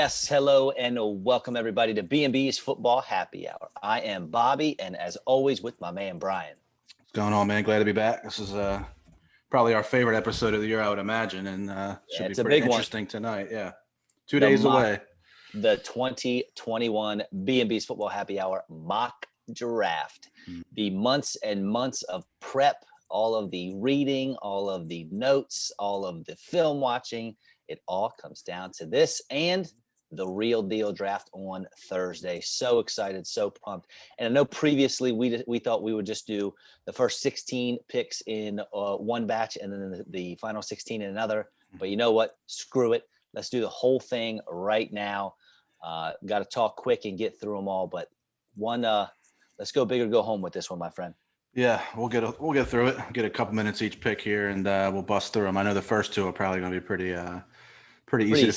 Yes, hello and welcome everybody to B&B's Football Happy Hour. I am Bobby, and as always with my man Brian. What's going on, man? Glad to be back. This is probably our favorite episode of the year, I would imagine, and should be it's a pretty big one. interesting tonight. Yeah, 2 days away. The 2021 B&B's Football Happy Hour mock draft. The months and months of prep, all of the reading, all of the notes, all of the film watching, it all comes down to this and the real deal draft on Thursday. So excited, so pumped. And I know previously we thought we would just do the first 16 picks in one batch and then the final 16 in another. But you know what? Screw it. Let's do the whole thing right now. Got to talk quick and get through them all. But let's go big or go home with this one, my friend. Yeah, we'll get through it. Get a couple minutes each pick here, and we'll bust through them. I know the first two are probably going to be pretty easy to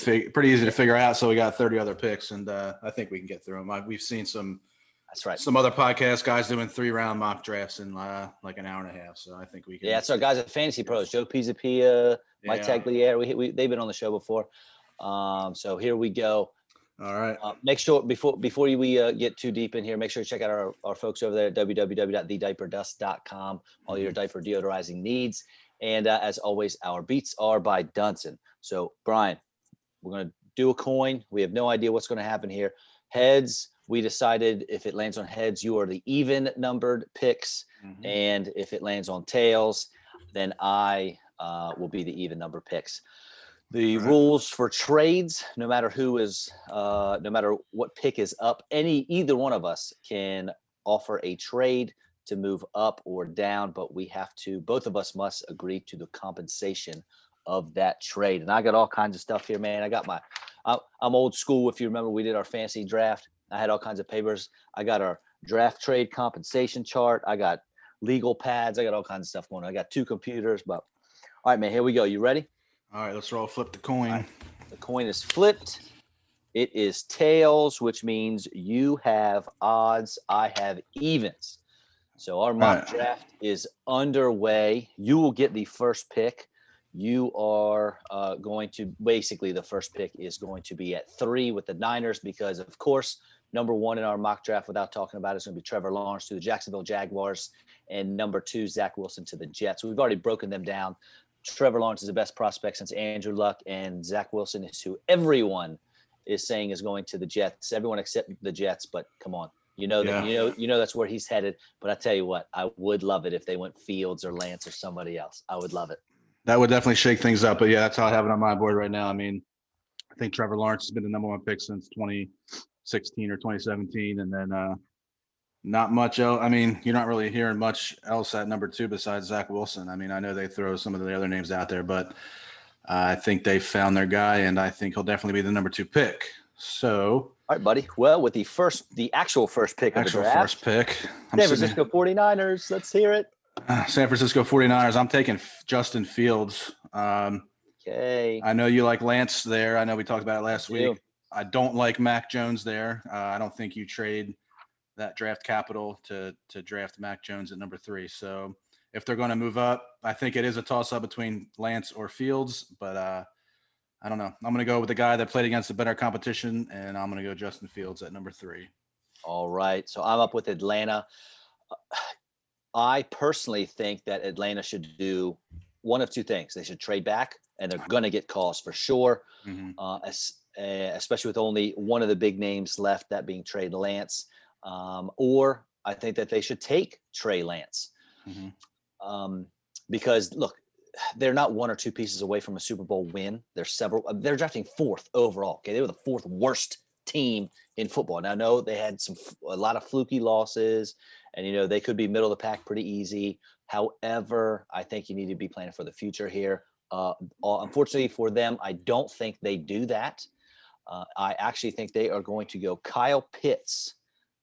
figure out. So we got 30 other picks, and I think we can get through them. We've seen some. That's right. Some other podcast guys doing 3-round mock drafts in like an hour and a half. So I think we can. Yeah, it's our guys at Fantasy Pros, Joe Pisapia, Mike Tagliere. They've been on the show before. So here we go. All right. Make sure before we get too deep in here, make sure you check out our folks over there at www.thediaperdust.com. All your diaper deodorizing needs. And as always, our beats are by Dunson. So Brian, we're going to do a coin. We have no idea what's going to happen here. Heads, we decided if it lands on heads, you are the even numbered picks. And if it lands on tails, then I will be the even number picks. The rules for trades, no matter what pick is up, either one of us can offer a trade to move up or down, but both of us must agree to the compensation of that trade. And I got all kinds of stuff here, man. I'm old school. If you remember, we did our fantasy draft. I had all kinds of papers. I got our draft trade compensation chart. I got legal pads. I got all kinds of stuff going on. I got 2 computers, but all right, man, here we go. You ready? All right, let's roll. Flip the coin. Right. The coin is flipped. It is tails, which means you have odds. I have evens. So our mock draft is underway. You will get the first pick. You are going to basically the first pick is going to be at 3 with the Niners because, of course, number 1 in our mock draft without talking about it is going to be Trevor Lawrence to the Jacksonville Jaguars and number 2, Zach Wilson to the Jets. We've already broken them down. Trevor Lawrence is the best prospect since Andrew Luck, and Zach Wilson is who everyone is saying is going to the Jets. Everyone except the Jets, but come on, that's where he's headed. But I tell you what, I would love it if they went Fields or Lance or somebody else. I would love it. That would definitely shake things up. But yeah, that's how I have it on my board right now. I mean, I think Trevor Lawrence has been the number 1 pick since 2016 or 2017, and then not much else. I mean, you're not really hearing much else at number 2 besides Zach Wilson. I mean, I know they throw some of the other names out there, but I think they found their guy, and I think he'll definitely be the number 2 pick. So, all right, buddy. Well, with the actual first pick of the draft, first pick, San Francisco 49ers. Let's hear it. San Francisco 49ers. I'm taking Justin Fields. Okay. I know you like Lance there. I know we talked about it last week. I don't like Mac Jones there. I don't think you trade that draft capital to draft Mac Jones at number 3. So if they're going to move up, I think it is a toss-up between Lance or Fields, but I don't know. I'm going to go with the guy that played against the better competition, and I'm going to go Justin Fields at number 3. All right. So I'm up with Atlanta. I personally think that Atlanta should do one of 2 things. They should trade back, and they're going to get calls for sure, especially with only one of the big names left, that being Trey Lance. Or I think that they should take Trey Lance because, look, they're not 1 or 2 pieces away from a Super Bowl win. They're drafting 4th overall. Okay, they were the 4th worst team in football. Now, I know they had a lot of fluky losses, and they could be middle of the pack pretty easy. However, I think you need to be planning for the future here. Unfortunately for them, I don't think they do that. I actually think they are going to go Kyle Pitts,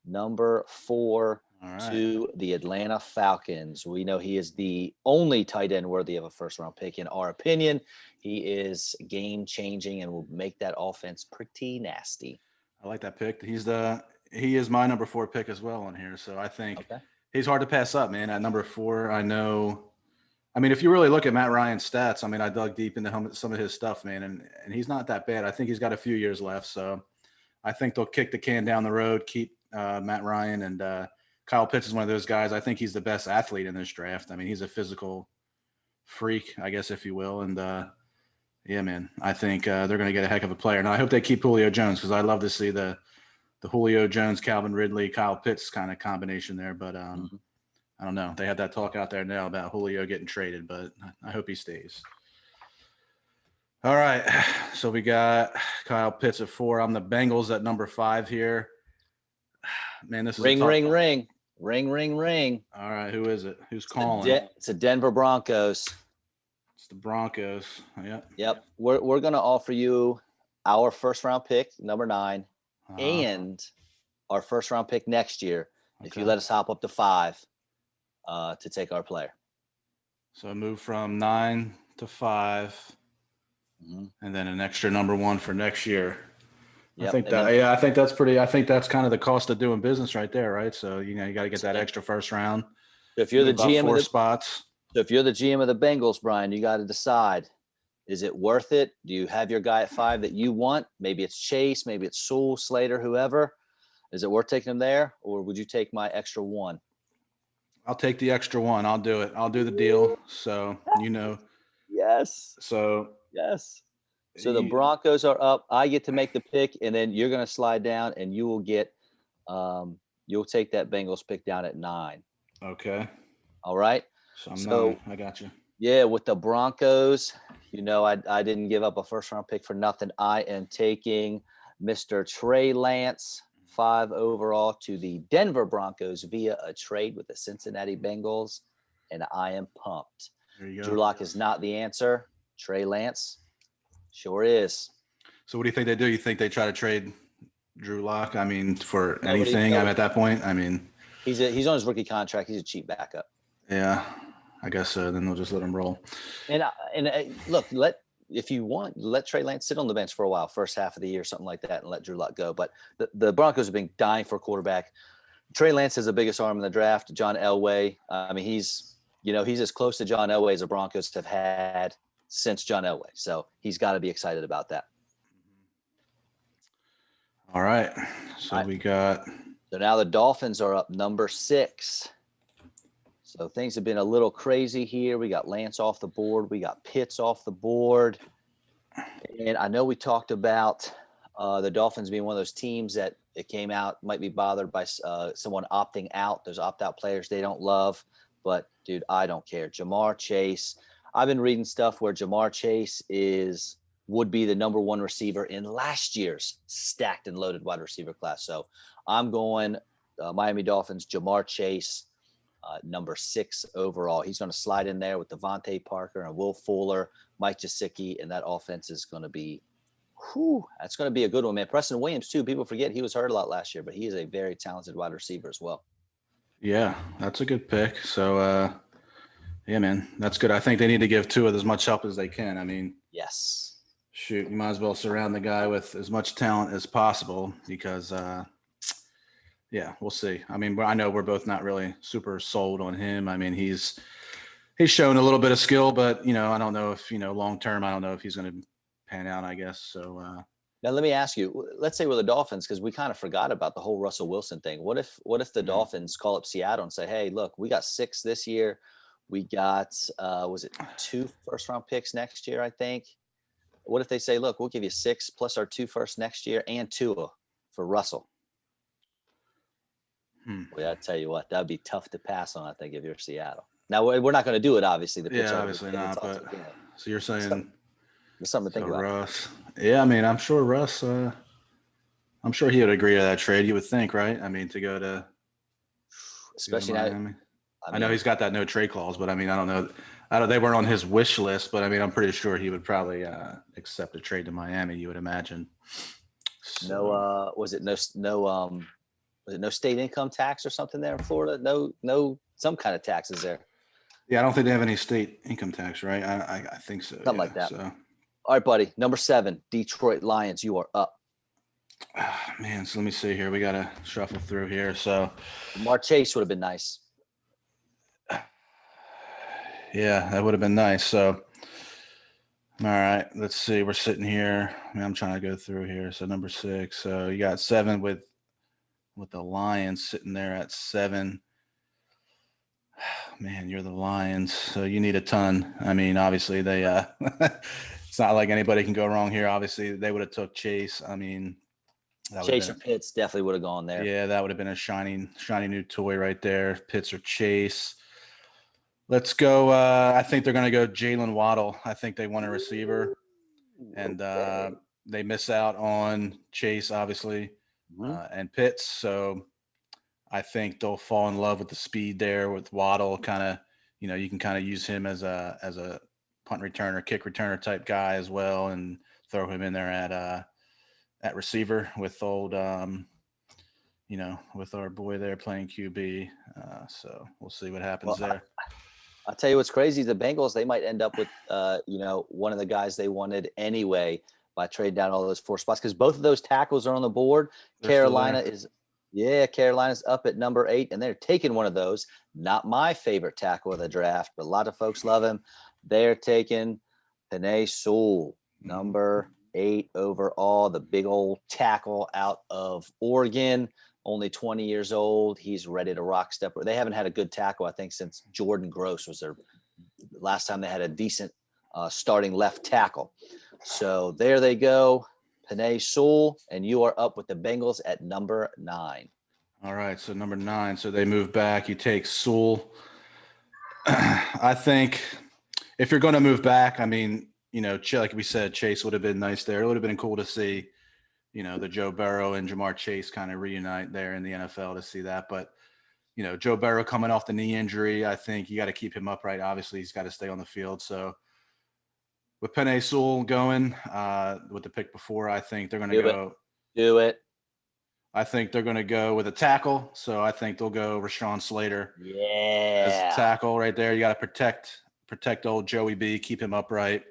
number 4 to the Atlanta Falcons. We know he is the only tight end worthy of a first-round pick, in our opinion. He is game-changing and will make that offense pretty nasty. I like that pick. He is my number 4 pick as well on here. So I think he's hard to pass up, man. At number 4, I know I mean, if you really look at Matt Ryan's stats, I mean, I dug deep into some of his stuff, man, and he's not that bad. I think he's got a few years left, so I think they'll kick the can down the road, keep Matt Ryan, and Kyle Pitts is one of those guys. I think he's the best athlete in this draft. I mean, he's a physical freak, I guess, if you will, and yeah, man, I think they're going to get a heck of a player. Now, I hope they keep Julio Jones because I love to see the Julio Jones, Calvin Ridley, Kyle Pitts kind of combination there, but I don't know. They had that talk out there now about Julio getting traded, but I hope he stays. All right. So we got Kyle Pitts at 4. I'm the Bengals at number 5 here. Man, this is ring. All right. Who is it? Who's calling? It's the Denver Broncos. It's the Broncos. Yep. Yep. We're going to offer you our first round pick, number 9, and our first round pick next year. Okay. If you let us hop up to 5. To take our player. So move from 9 to 5, and then an extra number 1 for next year. Yep. I think that's pretty. I think that's kind of the cost of doing business right there, right? So you got to get that extra first round. So if you're the GM 4 spots. So if you're the GM of the Bengals, Brian, you got to decide: is it worth it? Do you have your guy at 5 that you want? Maybe it's Chase, maybe it's Sewell, Slater, whoever. Is it worth taking him there, or would you take my extra 1? I'll take the extra 1. I'll do it. I'll do the deal. So, Yes. So, yes. So the Broncos are up. I get to make the pick, and then you're going to slide down, and you will get you'll take that Bengals pick down at 9. Okay. All right. So I got you. Yeah, with the Broncos, I didn't give up a first-round pick for nothing. I am taking Mr. Trey Lance, 5 overall, to the Denver Broncos via a trade with the Cincinnati Bengals, and I am pumped. There you go. Drew Lock is not the answer. Trey Lance sure is. So what do you think they do? You think they try to trade Drew Lock? I mean, for anything? I'm at that point. I mean, he's on his rookie contract. He's a cheap backup. Yeah, I guess so. Then they'll just let him roll. And look, if you want, let Trey Lance sit on the bench for a while, first half of the year, something like that, and let Drew Lock go. But the Broncos have been dying for a quarterback. Trey Lance is the biggest arm in the draft. John Elway. I mean, he's as close to John Elway as the Broncos have had since John Elway. So he's got to be excited about that. All right. So we got. So now the Dolphins are up number 6. So things have been a little crazy here. We got Lance off the board. We got Pitts off the board. And I know we talked about the Dolphins being one of those teams that it came out, might be bothered by someone opting out. Those opt-out players they don't love. But, dude, I don't care. Jamar Chase. I've been reading stuff where Jamar Chase would be the number 1 receiver in last year's stacked and loaded wide receiver class. So I'm going Miami Dolphins, Jamar Chase. Number 6 overall. He's going to slide in there with Devontae Parker and Will Fuller, Mike Gesicki, and that offense is going to be, that's going to be a good one, man. Preston Williams, too. People forget he was hurt a lot last year, but he is a very talented wide receiver as well. Yeah, that's a good pick. So, yeah, man, that's good. I think they need to give Tua as much help as they can. I mean, yes. Shoot, you might as well surround the guy with as much talent as possible because yeah, we'll see. I mean, I know we're both not really super sold on him. I mean, he's shown a little bit of skill, but, I don't know if, long-term, I don't know if he's going to pan out, I guess. So now let me ask you, let's say we're the Dolphins, because we kind of forgot about the whole Russell Wilson thing. What if the Dolphins call up Seattle and say, hey, look, we got 6 this year. We got, was it 2 first-round picks next year, I think. What if they say, look, we'll give you 6 plus our 2 first next year and Tua for Russell? Well, I tell you what, that'd be tough to pass on, I think, if you're Seattle. Now, we're not going to do it, obviously. Obviously not. But so you're saying there's something to think about. Russ. Yeah, I mean, I'm sure Russ. I'm sure he would agree to that trade. You would think, right? I mean, to go to, especially Miami. I know he's got that no trade clause, but I mean, I don't know. They weren't on his wish list, but I mean, I'm pretty sure he would probably accept a trade to Miami. You would imagine. So, was it no state income tax or something there in Florida? No, some kind of taxes there. Yeah, I don't think they have any state income tax, right? I think so. Something like that. So. All right, buddy. Number 7, Detroit Lions. You are up. Man, so let me see here. We got to shuffle through here. So Jamar Chase would have been nice. Yeah, that would have been nice. So, all right, let's see. We're sitting here. I mean, I'm trying to go through here. So number 6. So you got 7 with the Lions sitting there at 7. Man, you're the Lions, so you need a ton. I mean, obviously they it's not like anybody can go wrong here. Obviously, they would have took Chase. I mean, that would have Chase or been Pitts definitely would have gone there. yeah, that would have been a shiny new toy right there. Pitts or Chase. Let's go. I think they're going to go Jalen Waddle. I think they want a receiver, and Okay. they miss out on Chase, obviously, Mhm. and Pitts. So I think they'll fall in love with the speed there with Waddle. Kind of, you can kind of use him as a punt returner, kick returner type guy as well, and throw him in there at receiver with with our boy there playing QB. So we'll see what happens Well, there. I'll tell you what's crazy. The Bengals, they might end up with, one of the guys they wanted anyway by trading down all those 4 spots because both of those tackles are on the board. They're still Carolina there. is, yeah, Carolina's up at number 8, and they're taking one of those. Not my favorite tackle of the draft, but a lot of folks love him. They're taking Penei Sewell, number 8 overall, the big old tackle out of Oregon. Only 20 years old. He's ready to rock step. They haven't had a good tackle, I think, since Jordan Gross was their last time they had a decent starting left tackle. So there they go. Penei Sewell, and you are up with the Bengals at number 9. All right, so number 9. So they move back. You take Sewell. I think if you're going to move back, I mean, like we said, Chase would have been nice there. It would have been cool to see, the Joe Burrow and Jamar Chase kind of reunite there in the NFL to see that. But, Joe Burrow coming off the knee injury, I think you got to keep him upright. Obviously, he's got to stay on the field. So with Penei Sewell going with the pick before, I think they're going to go. Do it. I think they're going to go with a tackle. So I think they'll go Rashawn Slater as Yeah. tackle right there. You got to protect old Joey B, keep him upright.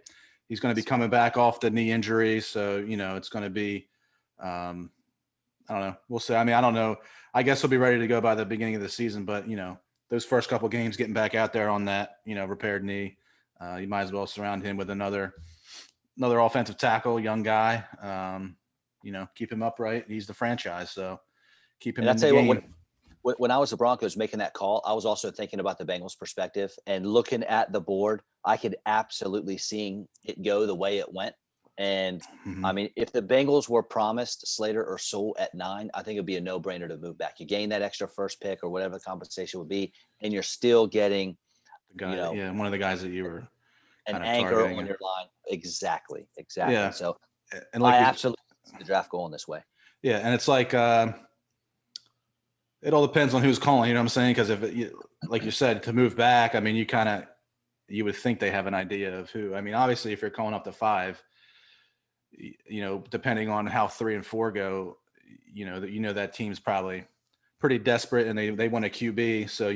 He's going to be coming back off the knee injury. So, it's going to be, I don't know. We'll see. I mean, I don't know. I guess he'll be ready to go by the beginning of the season, but those first couple games getting back out there on that, repaired knee, you might as well surround him with another offensive tackle, young guy. Keep him upright. He's the franchise, so keep him And I'll in the tell you game. what, when I was the Broncos making that call, I was also thinking about the Bengals' perspective and looking at the board. I could absolutely seeing it go the way it went. And Mhm. I mean, if the Bengals were promised Slater or Sewell at 9, I think it'd be a no-brainer to move back. You gain that extra first pick or whatever the compensation would be, and you're still getting, The guy, one of the guys that you were an kind of anchor targeting. on your line. Exactly. Yeah, So and I like absolutely see the draft going this way. yeah, and it's like it all depends on who's calling. You know what I'm saying? Because like you said, to move back, I mean, you would think they have an idea of who. I mean, obviously, if you're calling up to 5, depending on how 3 and 4 go, that team's probably pretty desperate and they want a QB. So,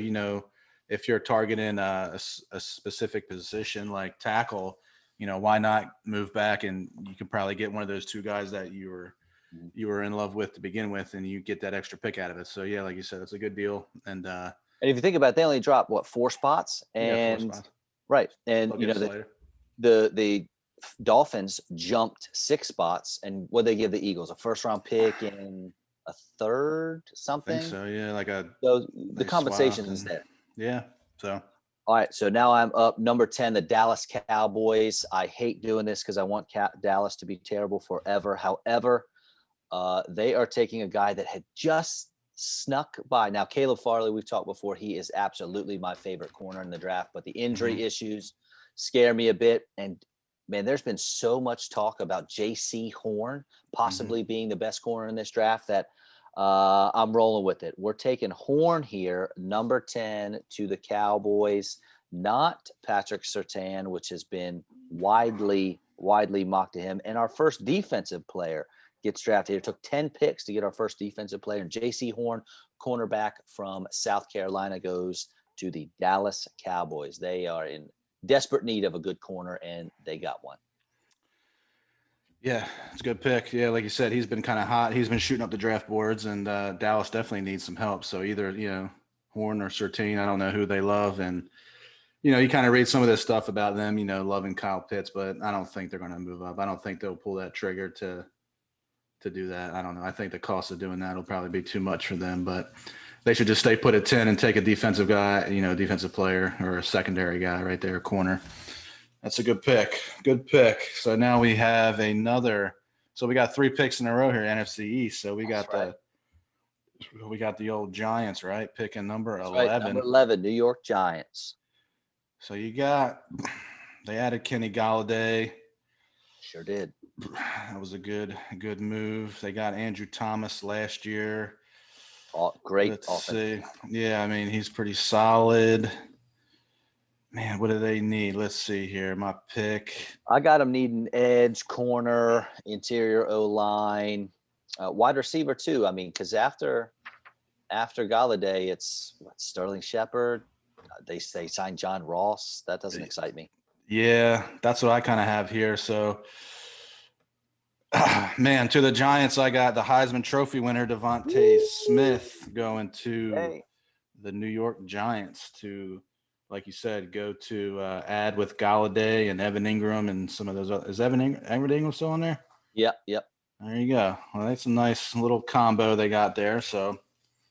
if you're targeting a specific position like tackle, why not move back and you can probably get one of those 2 guys that you were in love with to begin with, and you get that extra pick out of it. So yeah, like you said, it's a good deal. And And if you think about it, they only dropped 4 spots, yeah, 4 and spots. right, and They'll get us later. the Dolphins jumped 6 spots, and what they give the Eagles, a first round pick and a third I something. think so. Yeah, like So the they compensation swapped is there. yeah. So All right, so now I'm up number 10, the Dallas Cowboys. I hate doing this because I want Dallas to be terrible forever. However, they are taking a guy that had just snuck by. Now, Caleb Farley, we've talked before. He is absolutely my favorite corner in the draft, but the injury issues scare me a bit. And man, there's been so much talk about J.C. Horn possibly being the best corner in this draft that I'm rolling with it. We're taking Horn here, number 10 to the Cowboys, not Patrick Surtain, which has been widely mocked to him. And our first defensive player gets drafted. It took 10 picks to get our first defensive player. J.C. Horn, cornerback from South Carolina, goes to the Dallas Cowboys. They are in desperate need of a good corner, and they got one. yeah, it's a good pick. Yeah, like you said, he's been kind of hot. He's been shooting up the draft boards, and Dallas definitely needs some help. So either Horn or Surtain, I don't know who they love, and you kind of read some of this stuff about them, loving Kyle Pitts, but I don't think they're going to move up. I don't think they'll pull that trigger to do that. I don't know. I think the cost of doing that will probably be too much for them, but they should just stay put at 10 and take a defensive guy, defensive player or a secondary guy right there, corner. That's a good pick. Good pick. So now we have so we got 3 picks in a row here, NFC East. So we got the old Giants, right? Picking number 11. Right, number 11, New York Giants. So they added Kenny Galladay. Sure did. That was a good move. They got Andrew Thomas last year. Great. Let's see. Yeah, I mean, he's pretty solid. Man, what do they need? Let's see here. My pick. I got them needing edge, corner, interior O-line, wide receiver too. I mean, because after Galladay, it's Sterling Shepard. They signed John Ross. That doesn't excite me. Yeah, that's what I kind of have here. So, man, to the Giants, I got the Heisman Trophy winner Devontae Smith going to the New York Giants to, like you said, go to add with Galladay and Evan Ingram and some of those. Is Evan Ingram still on there? Yep. There you go. Well, that's a nice little combo they got there. So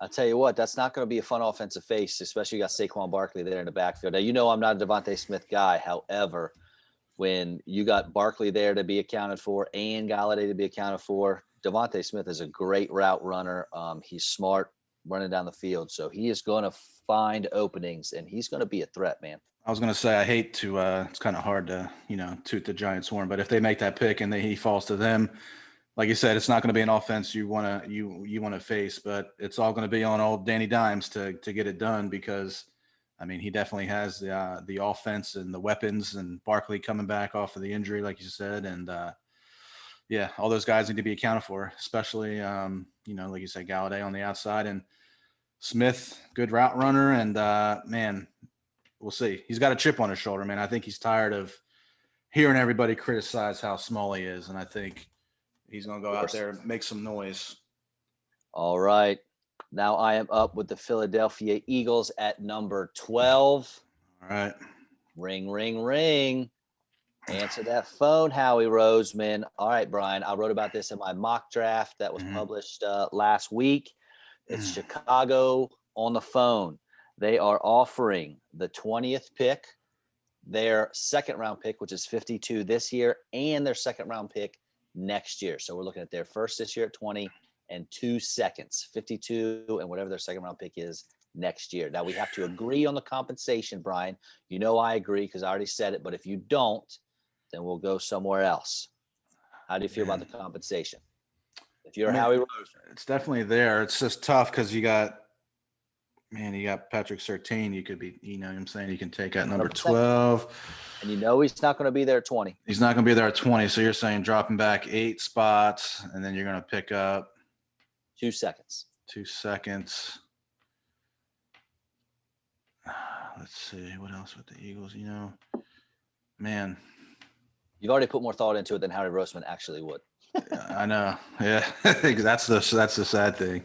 I'll tell you what, that's not going to be a fun offensive face, especially you got Saquon Barkley there in the backfield. Now, I'm not a Devontae Smith guy. However, when you got Barkley there to be accounted for and Galladay to be accounted for, Devontae Smith is a great route runner. He's smart running down the field. So he is going to find openings, and he's going to be a threat, man. I was going to say, I hate to it's kind of hard to, toot the Giants' horn, but if they make that pick and he falls to them, like you said, it's not going to be an offense you want to face, but it's all going to be on old Danny Dimes to get it done because, I mean, he definitely has the offense and the weapons, and Barkley coming back off of the injury, like you said, and yeah, all those guys need to be accounted for, especially like you said, Galladay on the outside and Smith, good route runner, and man, we'll see. He's got a chip on his shoulder, man. I think he's tired of hearing everybody criticize how small he is, and I think he's going to go out there and make some noise. All right. Now I am up with the Philadelphia Eagles at number 12. All right. Ring, ring, ring. Answer that phone, Howie Roseman. All right, Brian. I wrote about this in my mock draft that was published last week. It's Chicago on the phone. They are offering the 20th pick, their second-round pick, which is 52 this year, and their second-round pick next year. So we're looking at their first this year at 20 and 2 seconds, 52 and whatever their second round pick is next year. Now we have to agree on the compensation, Brian. I agree because I already said it, but if you don't, then we'll go somewhere else. How do you feel about the compensation? If you're Howie Rose. It's definitely there. It's just tough because you got Patrick Surtain. You could be, what I'm saying, you can take at number 12. And he's not going to be there at 20. He's not going to be there at 20. So you're saying dropping back 8 spots, and then you're going to pick up 2 seconds. 2 seconds. Let's see. What else with the Eagles? Man. You've already put more thought into it than Howie Roseman actually would. I know. Yeah. That's the sad thing.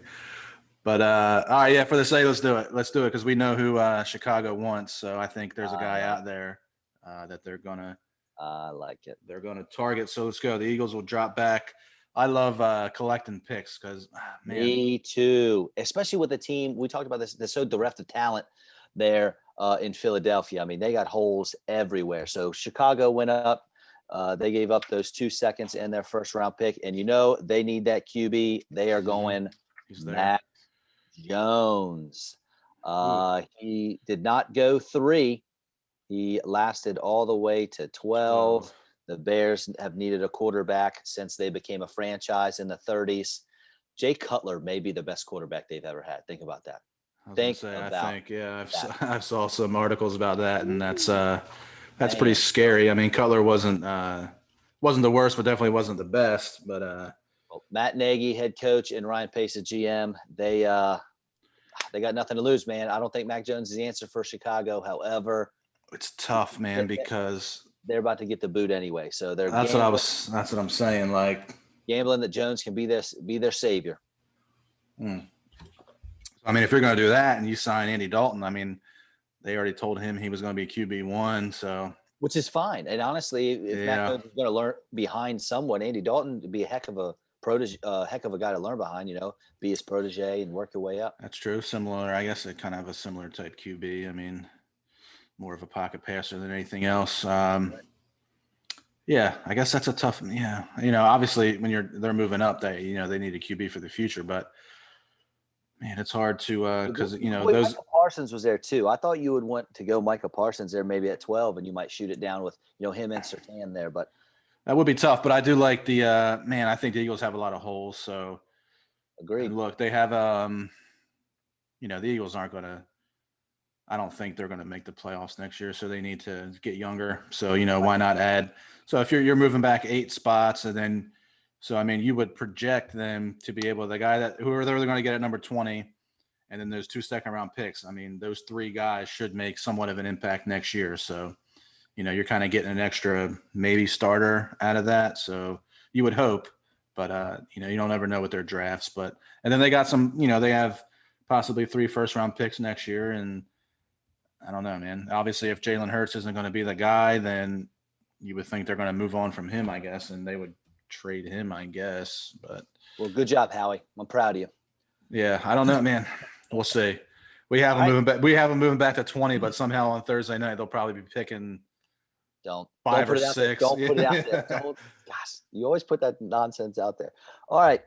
But all right, yeah, for the sake, let's do it. Let's do it because we know who Chicago wants. So I think there's a guy out there that they're gonna. I like it. They're gonna target. So let's go. The Eagles will drop back. I love collecting picks because, man. Me too. Especially with the team. We talked about this. They're so bereft of talent there in Philadelphia. I mean, they got holes everywhere. So Chicago went up. They gave up those 2 seconds in their first round pick. And they need that QB. They are going Mac Jones. He did not go 3. He lasted all the way to 12. The Bears have needed a quarterback since they became a franchise in the 30s. Jay Cutler may be the best quarterback they've ever had. Think about that. I've saw some articles about that, and that's pretty scary. I mean, Cutler wasn't the worst, but definitely wasn't the best. But Matt Nagy, head coach, and Ryan Pace, the GM, they got nothing to lose, man. I don't think Mac Jones is the answer for Chicago. However, it's tough, man, because they're about to get the boot anyway. So that's what I'm saying. Like gambling that Jones can be their savior. I mean, if you're going to do that and you sign Andy Dalton, I mean, They already told him he was going to be QB1. So, which is fine. And honestly, if Matt yeah, Jones is going to learn behind someone, Andy Dalton would be a heck of a protege, heck of a guy to learn behind. Be his protege and work your way up. that's true. Similar, I guess, it kind of have a similar type QB. I mean, more of a pocket passer than anything else. Yeah, I guess that's a tough. Yeah, obviously when they're moving up, they need a QB for the future. But man, it's hard to because those. Micah Parsons was there too. I thought you would want to go Micah Parsons there maybe at 12, and you might shoot it down with him and Surtain there. But that would be tough. But I do like the man. I think the Eagles have a lot of holes. So agreed. Look, they have the Eagles aren't going to. I don't think they're going to make the playoffs next year, so they need to get younger. So why not add? So if you're moving back 8 spots, and then you would project them to be able the guy whoever they're going to get at number 20, and then those 2 second-round picks. I mean, those 3 guys should make somewhat of an impact next year. So you're kind of getting an extra maybe starter out of that. So you would hope, but you don't ever know with their drafts. But and then they got some. They have possibly 3 first-round picks next year, and I don't know, man. Obviously, if Jalen Hurts isn't going to be the guy, then you would think they're going to move on from him, I guess, and they would trade him, I guess. But well, good job, Howie. I'm proud of you. Yeah, I don't know, man. We'll see. We have them moving back. We have them moving back to 20, but somehow on Thursday night they'll probably be picking. Don't 5 or 6. Don't put it out there. Gosh, you always put that nonsense out there. All right.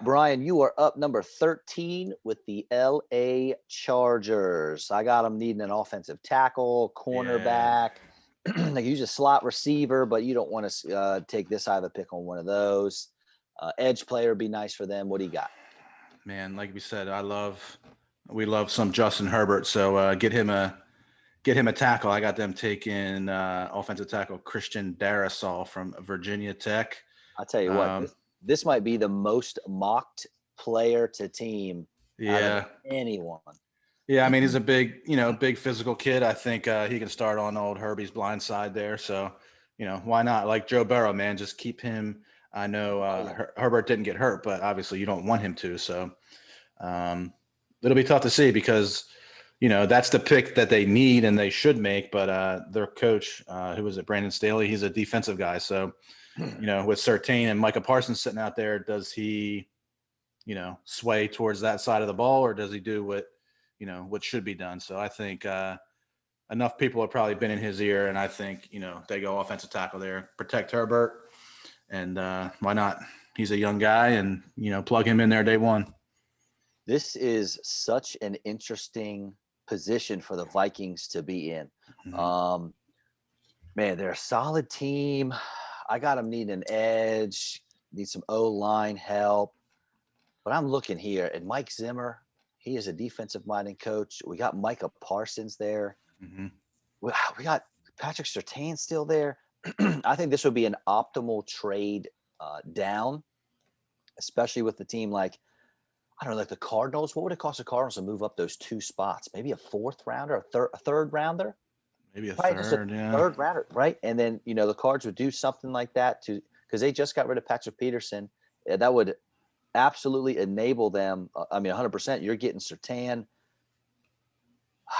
Brian, you are up number 13 with the LA Chargers. I got them needing an offensive tackle, cornerback. Yeah. They use a slot receiver, but you don't want to take this side of the pick on one of those. Edge player would be nice for them. What do you got? Man, like we said, we love some Justin Herbert. So get him a tackle. I got them taking offensive tackle Christian Darrisaw from Virginia Tech. I'll tell you what. This might be the most mocked player to team out of anyone. Yeah, I mean, he's a big physical kid. I think he can start on old Herbie's blind side there. So, why not? Like Joe Burrow, man, just keep him. I know Herbert didn't get hurt, but obviously you don't want him to. So it'll be tough to see because, that's the pick that they need and they should make. But their coach, who was it, Brandon Staley, he's a defensive guy. So, with Surtain and Micah Parsons sitting out there, does he, sway towards that side of the ball, or does he do what should be done? So I think enough people have probably been in his ear, and I think, they go offensive tackle there, protect Herbert, and why not? He's a young guy, and, plug him in there day one. This is such an interesting position for the Vikings to be in. Mm-hmm. Man, they're a solid team. I got them needing an edge, need some O-line help. But I'm looking here, and Mike Zimmer, he is a defensive-minded coach. We got Micah Parsons there. Mm-hmm. We got Patrick Surtain still there. I think this would be an optimal trade down, especially with the team like the Cardinals. What would it cost the Cardinals to move up those 2 spots? Maybe a 4th rounder, a third rounder? Maybe a probably third, third rounder, right? And then, the Cards would do something like that because they just got rid of Patrick Peterson. That would absolutely enable them. 100%. You're getting Surtain.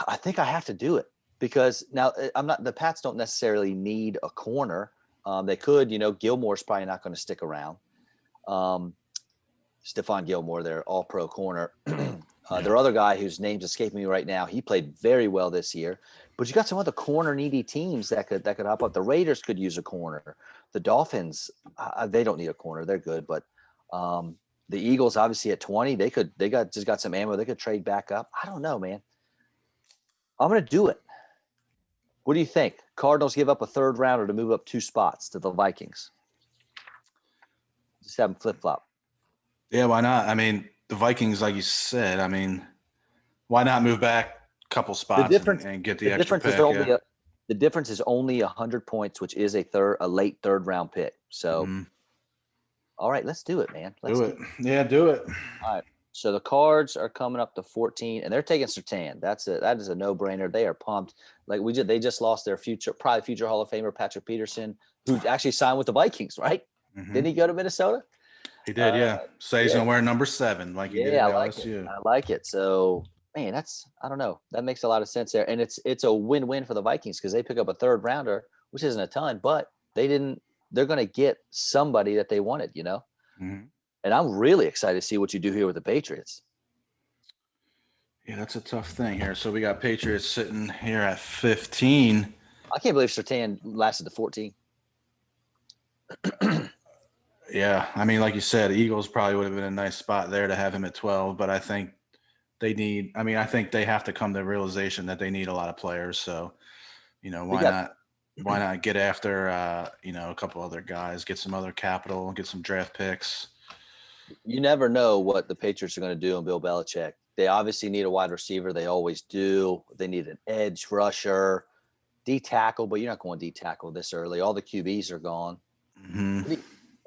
I think I have to do it because now the Pats don't necessarily need a corner. They could, Gilmore's probably not going to stick around. Stephon Gilmore, their all-pro corner. Their other guy whose name's escaping me right now, he played very well this year. But you got some other corner-needy teams that could hop up. The Raiders could use a corner. The Dolphins, they don't need a corner. They're good. But the Eagles, obviously at 20, they just got some ammo. They could trade back up. I don't know, man. I'm going to do it. What do you think? Cardinals give up a 3rd rounder to move up 2 spots to the Vikings. Just have them flip-flop. Yeah, why not? I mean, the Vikings, like you said, why not move back a couple spots and get the extra pick? The difference is only 100 points, which is a late 3rd round pick. So, All right, let's do it, man. Let's do it. Yeah, do it. All right. So the Cards are coming up to 14, and they're taking Surtain. That is a no-brainer. They are pumped. They just lost their probably future Hall of Famer Patrick Peterson, who actually signed with the Vikings, right? Mm-hmm. Didn't he go to Minnesota? He did, yeah. So he's gonna wear number 7, like he did at LSU. I like it. So man, I don't know. That makes a lot of sense there. And it's a win-win for the Vikings because they pick up a third rounder, which isn't a ton, but they're going to get somebody that they wanted, you know? Mhm. And I'm really excited to see what you do here with the Patriots. Yeah, that's a tough thing here. So we got Patriots sitting here at 15. I can't believe Sertan lasted to 14. Yeah, I mean, like you said, Eagles probably would have been a nice spot there to have him at 12, but I think I think they have to come to the realization that they need a lot of players. So, We got why not get after, a couple other guys, get some other capital, get some draft picks. You never know what the Patriots are going to do in Bill Belichick. They obviously need a wide receiver. They always do. They need an edge rusher, D tackle, but you're not going D tackle this early. All the QBs are gone. Hmm.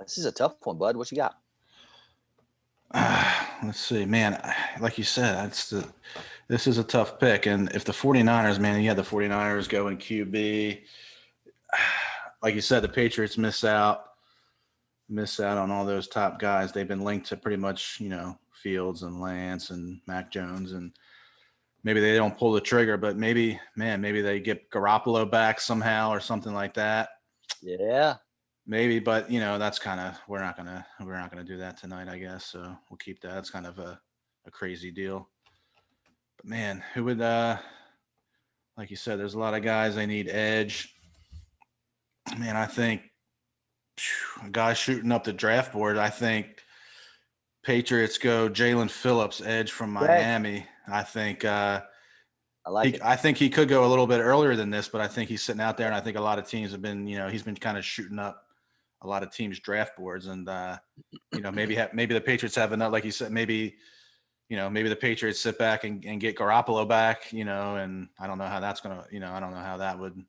This is a tough one, bud. What you got? Let's see, man. Like you said, this is a tough pick. And if the 49ers, man, you had the 49ers going QB, like you said, the Patriots miss out on all those top guys. They've been linked to pretty much, Fields and Lance and Mac Jones, and maybe they don't pull the trigger, but maybe they get Garoppolo back somehow or something like that. Yeah. Maybe, but that's kind of we're not gonna do that tonight, I guess. So we'll keep that. It's kind of a crazy deal. But man, who would like you said, there's a lot of guys they need edge. Man, I think a guy shooting up the draft board. I think Patriots go Jalen Phillips, edge from Okay. Miami. I think I like it. I think he could go a little bit earlier than this, but I think he's sitting out there, and I think a lot of teams have been, he's been kind of shooting up a lot of teams' draft boards, and maybe the Patriots have enough, like you said, maybe the Patriots sit back and get Garoppolo back, and I don't know how that's gonna, I don't know how that would,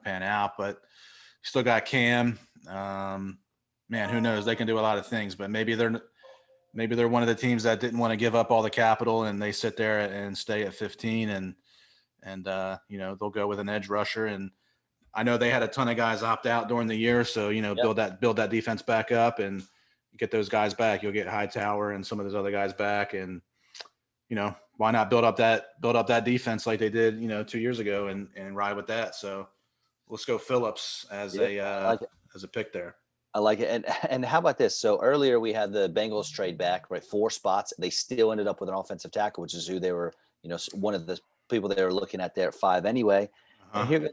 pan out, but you still got Cam. Man, who knows? They can do a lot of things, but maybe they're one of the teams that didn't want to give up all the capital, and they sit there and stay at 15, and they'll go with an edge rusher. And I know they had a ton of guys opt out during the year, so Yep. build that defense back up and get those guys back. You'll get Hightower and some of those other guys back, and why not build up that defense like they did 2 years ago and ride with that. So let's go Phillips as as a pick there. I like it. And how about this? So earlier we had the Bengals trade back, right? 4 spots. They still ended up with an offensive tackle, which is who they were, one of the people they were looking at there at 5 anyway. And Uh-huh. here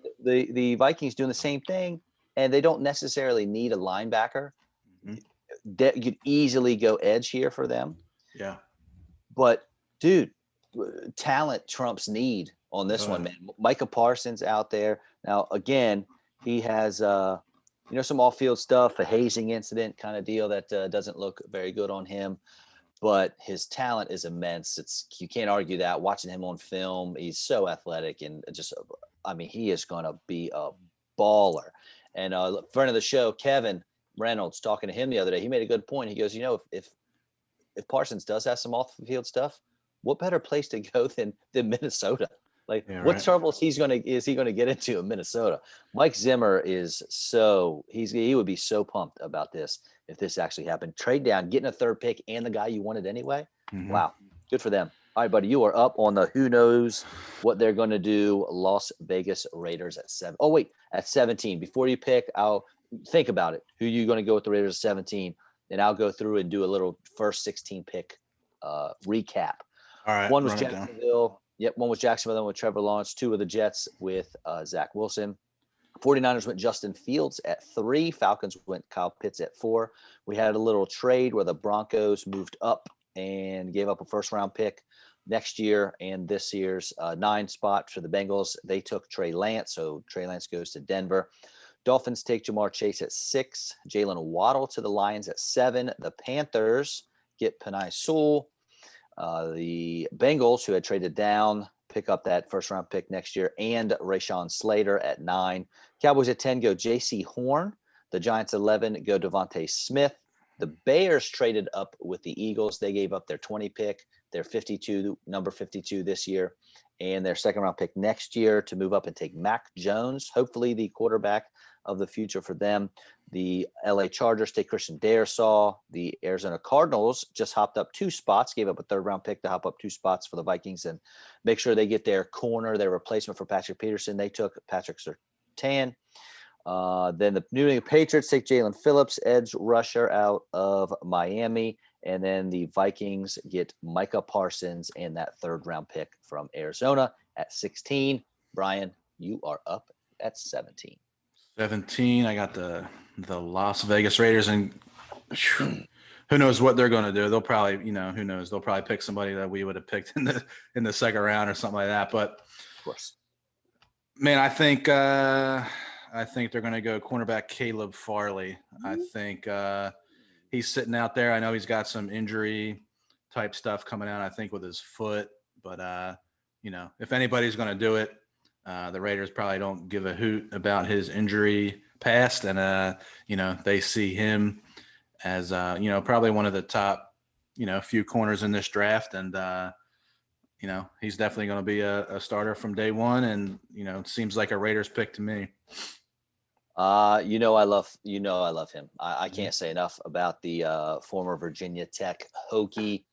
the Vikings doing the same thing, and they don't necessarily need a linebacker. Mhm. You could easily go edge here for them. Yeah. But dude, talent trumps need on this one, man. Micah Parsons out there. Now, again, he has some off-field stuff, a hazing incident kind of deal that doesn't look very good on him. But his talent is immense. You can't argue that. Watching him on film, he's so athletic and he is going to be a baller. And friend of the show, Kevin Reynolds, talking to him the other day, he made a good point. He goes, if Parsons does have some off-the-field stuff, what better place to go than Minnesota? Like, Yeah, what right. troubles is he gonna get into in Minnesota? Mike Zimmer is he would be so pumped about this if this actually happened. Trade down, getting a third pick and the guy you wanted anyway. Mhm. Wow, good for them. All right, buddy, you are up on the who knows what they're going to do. Las Vegas Raiders at 7. Oh wait, at 17. Before you pick, I'll think about it. Who you going to go with the Raiders at 17? And I'll go through and do a little first 16 pick recap. All right, One was run it down. Jacksonville. Yep, one was Jacksonville, then with Trevor Lawrence. 2 of the Jets with Zach Wilson. 49ers went Justin Fields at 3. Falcons went Kyle Pitts at 4. We had a little trade where the Broncos moved up and gave up a first-round pick next year and this year's 9 spot for the Bengals. They took Trey Lance, so Trey Lance goes to Denver. Dolphins take Jamar Chase at 6. Jalen Waddle to the Lions at 7. The Panthers get Penei Sewell. The Bengals, who had traded down, pick up that first-round pick next year, and Rashawn Slater at 9. Cowboys at 10 go J.C. Horn. The Giants at 11 go Devontae Smith. The Bears traded up with the Eagles. They gave up their 20 pick, their number 52 this year, and their second-round pick next year to move up and take Mac Jones, hopefully the quarterback of the future for them. The LA Chargers take Christian Darrisaw. The Arizona Cardinals just hopped up 2 spots, gave up a 3rd-round pick to hop up 2 spots for the Vikings and make sure they get their corner, their replacement for Patrick Peterson. They took Patrick Surtain. Then the New England Patriots take Jalen Phillips, edge rusher out of Miami. And then the Vikings get Micah Parsons and that 3rd-round pick from Arizona at 16. Brian, you are up at 17. 17. I got the Las Vegas Raiders, and who knows what they're going to do. They'll probably, who knows? They'll probably pick somebody that we would have picked in the 2nd round or something like that. But of course, man, I think they're going to go cornerback Caleb Farley. I think he's sitting out there. I know he's got some injury type stuff coming out, I think, with his foot. But, if anybody's going to do it, the Raiders probably don't give a hoot about his injury past. And, they see him as, probably one of the top, few corners in this draft. And, he's definitely going to be a starter from day one. And, it seems like a Raiders pick to me. I love him. I can't say enough about the former Virginia Tech Hokie.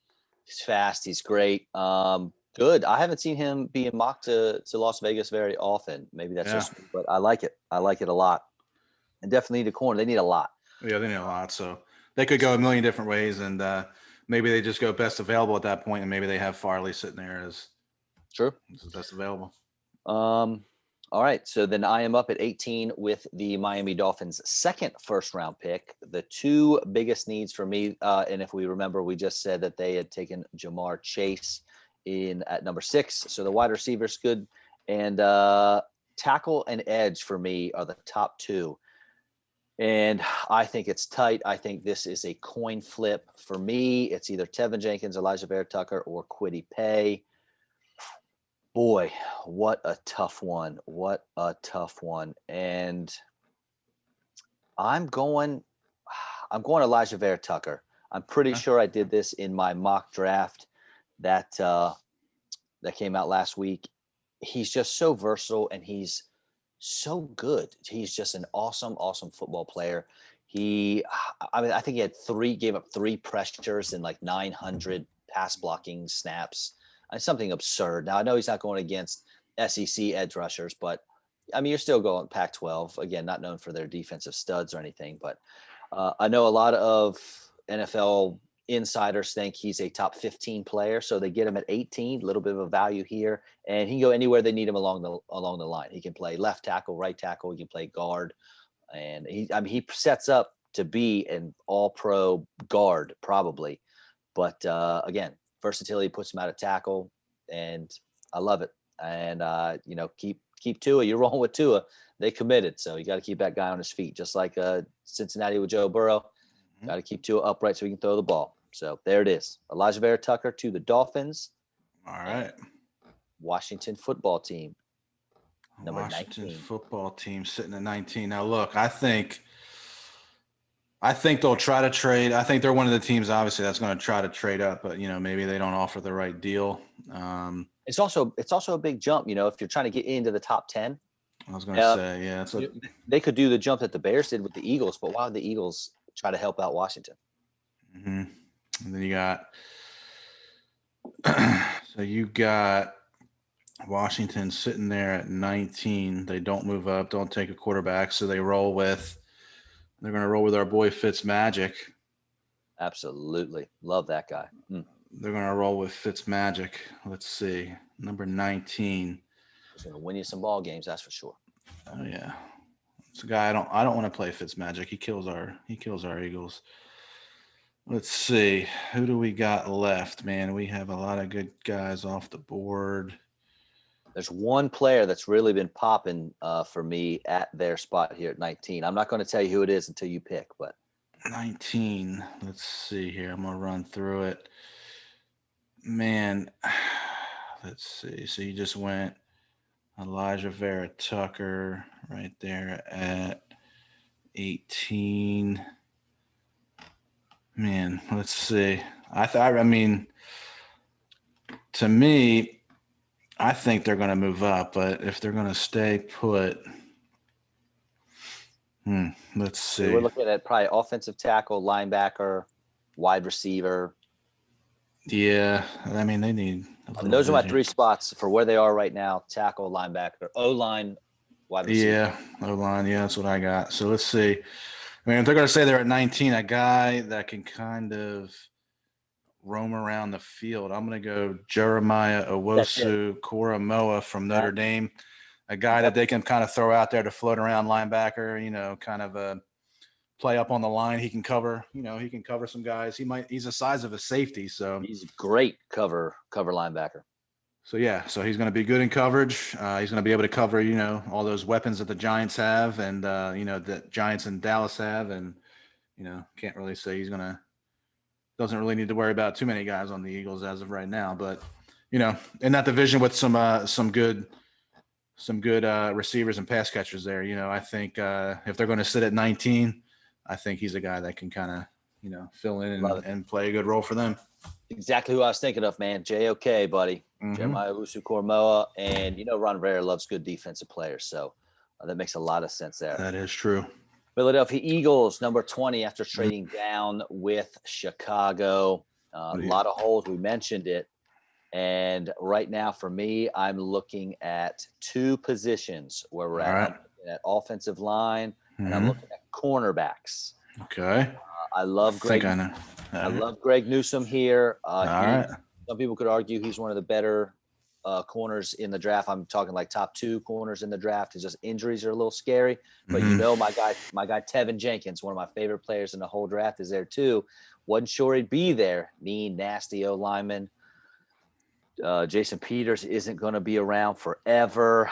He's fast. He's great. Good. I haven't seen him being mocked to Las Vegas very often. Maybe that's just me, but I like it. I like it a lot. And definitely need a corner. They need a lot. Yeah, they need a lot. So they could go a million different ways, and maybe they just go best available at that point, and maybe they have Farley sitting there as best available. All right. So then I am up at 18 with the Miami Dolphins' 2nd first-round pick. The 2 biggest needs for me, and if we remember, we just said that they had taken Jamar Chase at number 6. So the wide receivers good, and tackle and edge for me are the top 2. And I think it's tight. I think this is a coin flip for me. It's either Tevin Jenkins, Elijah Vera-Tucker, or Kwity Paye. Boy, what a tough one. What a tough one. And I'm going Elijah Vera-Tucker. I'm pretty sure I did this in my mock draft that came out last week. He's just so versatile and he's so good. He's just an awesome, awesome football player. I think he gave up 3 pressures and like 900 pass blocking snaps. Something absurd. Now I know he's not going against SEC edge rushers, but I mean, you're still going Pac-12. Again, not known for their defensive studs or anything, but I know a lot of NFL insiders think he's a top 15 player, so they get him at 18. A little bit of a value here, and he can go anywhere they need him along the line. He can play left tackle, right tackle. He can play guard, and he sets up to be an all-pro guard probably. But again, versatility puts him out of tackle, and I love it. And keep Tua. You're rolling with Tua. They committed, so you got to keep that guy on his feet, just like Cincinnati with Joe Burrow. Got to keep Tua upright so he can throw the ball. So there it is. Elijah Vera-Tucker to the Dolphins. All right. Washington football team. Number Washington 19. Football team sitting at 19. Now, look, I think they'll try to trade. I think they're one of the teams, obviously, that's going to try to trade up, but maybe they don't offer the right deal. It's also a big jump. If you're trying to get into the top 10. I was going to say, yeah, they could do the jump that the Bears did with the Eagles, but why would the Eagles try to help out Washington? Mm-hmm. And then you got Washington sitting there at 19. They don't move up, don't take a quarterback, so they're going to roll with our boy Fitzmagic. Absolutely. Love that guy. They're going to roll with Fitzmagic. Let's see. Number 19. He's going to win you some ball games, that's for sure. Oh yeah. It's a guy I don't want to play Fitzmagic. He kills our Eagles. Let's see. Who do we got left, man? We have a lot of good guys off the board. There's one player that's really been popping for me at their spot here at 19. I'm not going to tell you who it is until you pick, but 19. Let's see here. I'm going to run through it. Man, let's see. So you just went Elijah Vera-Tucker right there at 18. Man, let's see. To me, I think they're going to move up, but if they're going to stay put, Let's So see. we're looking at probably offensive tackle, linebacker, wide receiver. Yeah, I mean they need a I little mean, those are my vision. 3 spots for where they are right now: tackle, linebacker, O-line, wide receiver. Yeah, O-line. Yeah, that's what I got. So let's see. I mean, if they're going to say they're at 19, a guy that can kind of roam around the field, I'm going to go Jeremiah That's it. Owusu-Koramoah from Notre Yep. Dame. A guy that Yep. they can kind of throw out there to float around linebacker, kind of a play up on the line. He can cover, he can cover some guys. He's the size of a safety. So He's a great cover linebacker. yeah, so he's going to be good in coverage. He's going to be able to cover, all those weapons that the Giants have and, that Giants and Dallas have. And, can't really say doesn't really need to worry about too many guys on the Eagles as of right now. But, in that division with some good receivers and pass catchers there, I think if they're going to sit at 19, I think he's a guy that can kind of, fill in and play a good role for them. Exactly who I was thinking of, man. JOK, buddy. Mm-hmm. Jeremiah Owusu-Koramoah. And Ron Rivera loves good defensive players. So that makes a lot of sense there. That is true. Philadelphia Eagles, number 20, after trading down with Chicago. A lot of holes. We mentioned it. And right now, for me, I'm looking at 2 positions where we're at. Right. I'm looking at offensive line, and I'm looking at cornerbacks. Okay. I love Greg. I know. I love Greg Newsome here. Right. Some people could argue he's one of the better corners in the draft. I'm talking like top 2 corners in the draft. It's just injuries are a little scary. But my guy Tevin Jenkins, one of my favorite players in the whole draft, is there too. Wasn't sure he'd be there. Mean, nasty O lineman. Jason Peters isn't going to be around forever.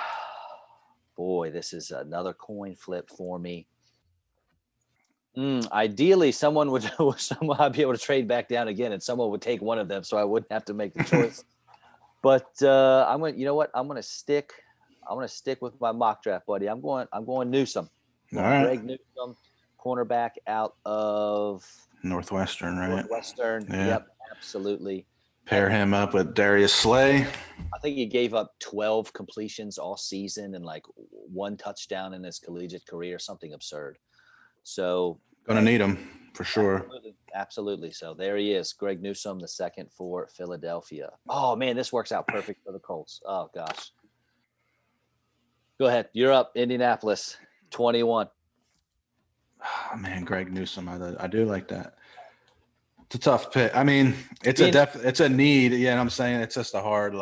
Boy, this is another coin flip for me. Ideally, I'd be able to trade back down again, and someone would take one of them, so I wouldn't have to make the choice. But I'm going. You know what? I'm going to stick with my mock draft, buddy. I'm going Newsome. All right. Greg Newsome, cornerback out of Northwestern, right? Northwestern. Yeah. Yep, absolutely. Pair him up with Darius Slay. I think he gave up 12 completions all season and like 1 touchdown in his collegiate career, something absurd. So gonna need him for sure. Absolutely. So there he is, Greg Newsome, the second for Philadelphia. Oh man, this works out perfect for the Colts. Oh gosh. Go ahead. You're up, Indianapolis, 21. Oh, man, Greg Newsome. I do like that. It's a tough pick. I mean, it's a need. Yeah, and I'm saying it's just a hard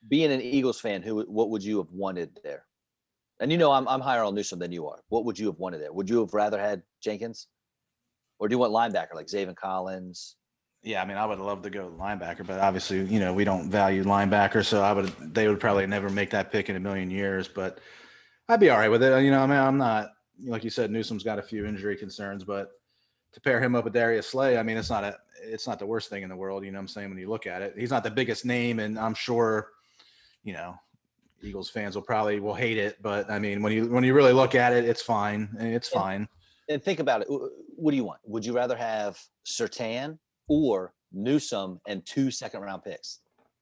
Being an Eagles fan, what would you have wanted there? And I'm higher on Newsome than you are. What would you have wanted there? Would you have rather had Jenkins, or do you want linebacker like Zaven Collins? Yeah, I mean, I would love to go linebacker, but obviously, we don't value linebacker, so they would probably never make that pick in a million years. But I'd be all right with it. I mean, I'm not, like you said, Newsome's got a few injury concerns, but to pair him up with Darius Slay, I mean, it's not the worst thing in the world. You know what I'm saying? When you look at it, he's not the biggest name, and I'm sure, Eagles fans will hate it, but I mean, when you really look at it, it's fine. It's fine. And think about it. What do you want? Would you rather have Surtain or Newsome and 2 second-round picks?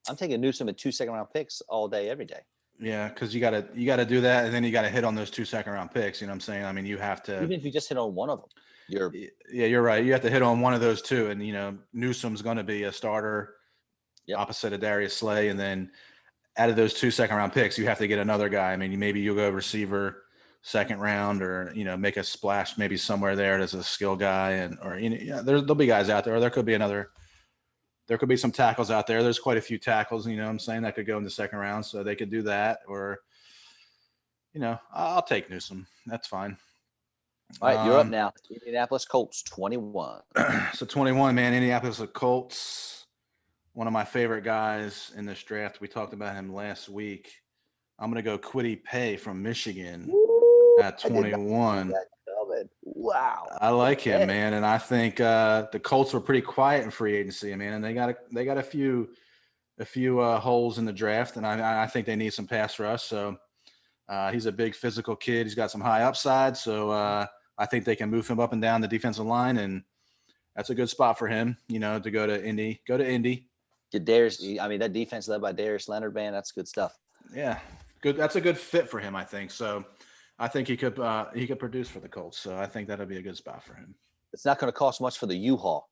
I'm taking Newsome and 2 second-round picks all day, every day. Yeah, because you gotta do that, and then you gotta hit on those 2 second-round picks. You know what I'm saying? I mean, you have to. Even if you just hit on one of them, you're right. You have to hit on one of those 2, and Newsome's going to be a starter, opposite of Darius Slay, and then out of those 2 second-round picks, you have to get another guy. I mean, maybe you'll go receiver second round, or make a splash maybe somewhere there as a skill guy, there'll be guys out there, or there could be some tackles out there. There's quite a few tackles, what I'm saying, that could go in the second round, so they could do that, or I'll take Newsome. That's fine. All right, you're up now. Indianapolis Colts, 21. So 21, man. Indianapolis Colts. One of my favorite guys in this draft. We talked about him last week. I'm going to go Kwity Paye from Michigan at 21. Wow. I like him, man. And I think the Colts were pretty quiet in free agency, man. And they got a few holes in the draft. And I think they need some pass rush. So he's a big physical kid. He's got some high upside. So I think they can move him up and down the defensive line. And that's a good spot for him, to go to Indy. Get Darius. I mean, that defense led by Darius Leonard, man, that's good stuff. Yeah, good. That's a good fit for him, I think. So I think he could produce for the Colts. So I think that'll be a good spot for him. It's not going to cost much for the U-Haul.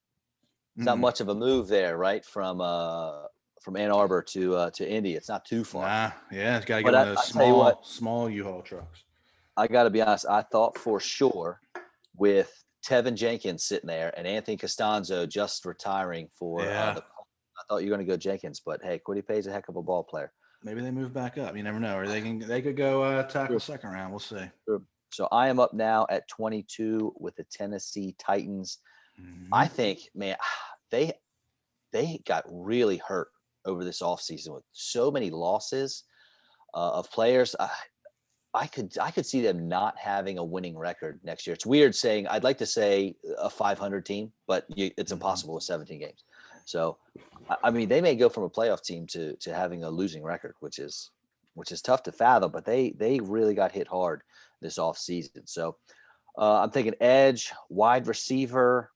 It's not much of a move there, right? From Ann Arbor to Indy. It's not too far. Nah, yeah, it's got to get But one of those small U-Haul trucks. I got to be honest. I thought for sure with Tevin Jenkins sitting there and Anthony Costanzo just retiring for I thought you were going to go Jenkins, but hey, Kwity Paye's a heck of a ball player. Maybe they move back up. You never know. Or they could go tackle second round. We'll see. So I am up now at 22 with the Tennessee Titans. Mm-hmm. I think, man, they got really hurt over this offseason with so many losses of players. I could see them not having a winning record next year. It's weird saying I'd like to say a 500 team, but it's impossible with 17 games. So, I mean, they may go from a playoff team to having a losing record, which is tough to fathom. But they really got hit hard this offseason. So, I'm thinking edge, wide receiver,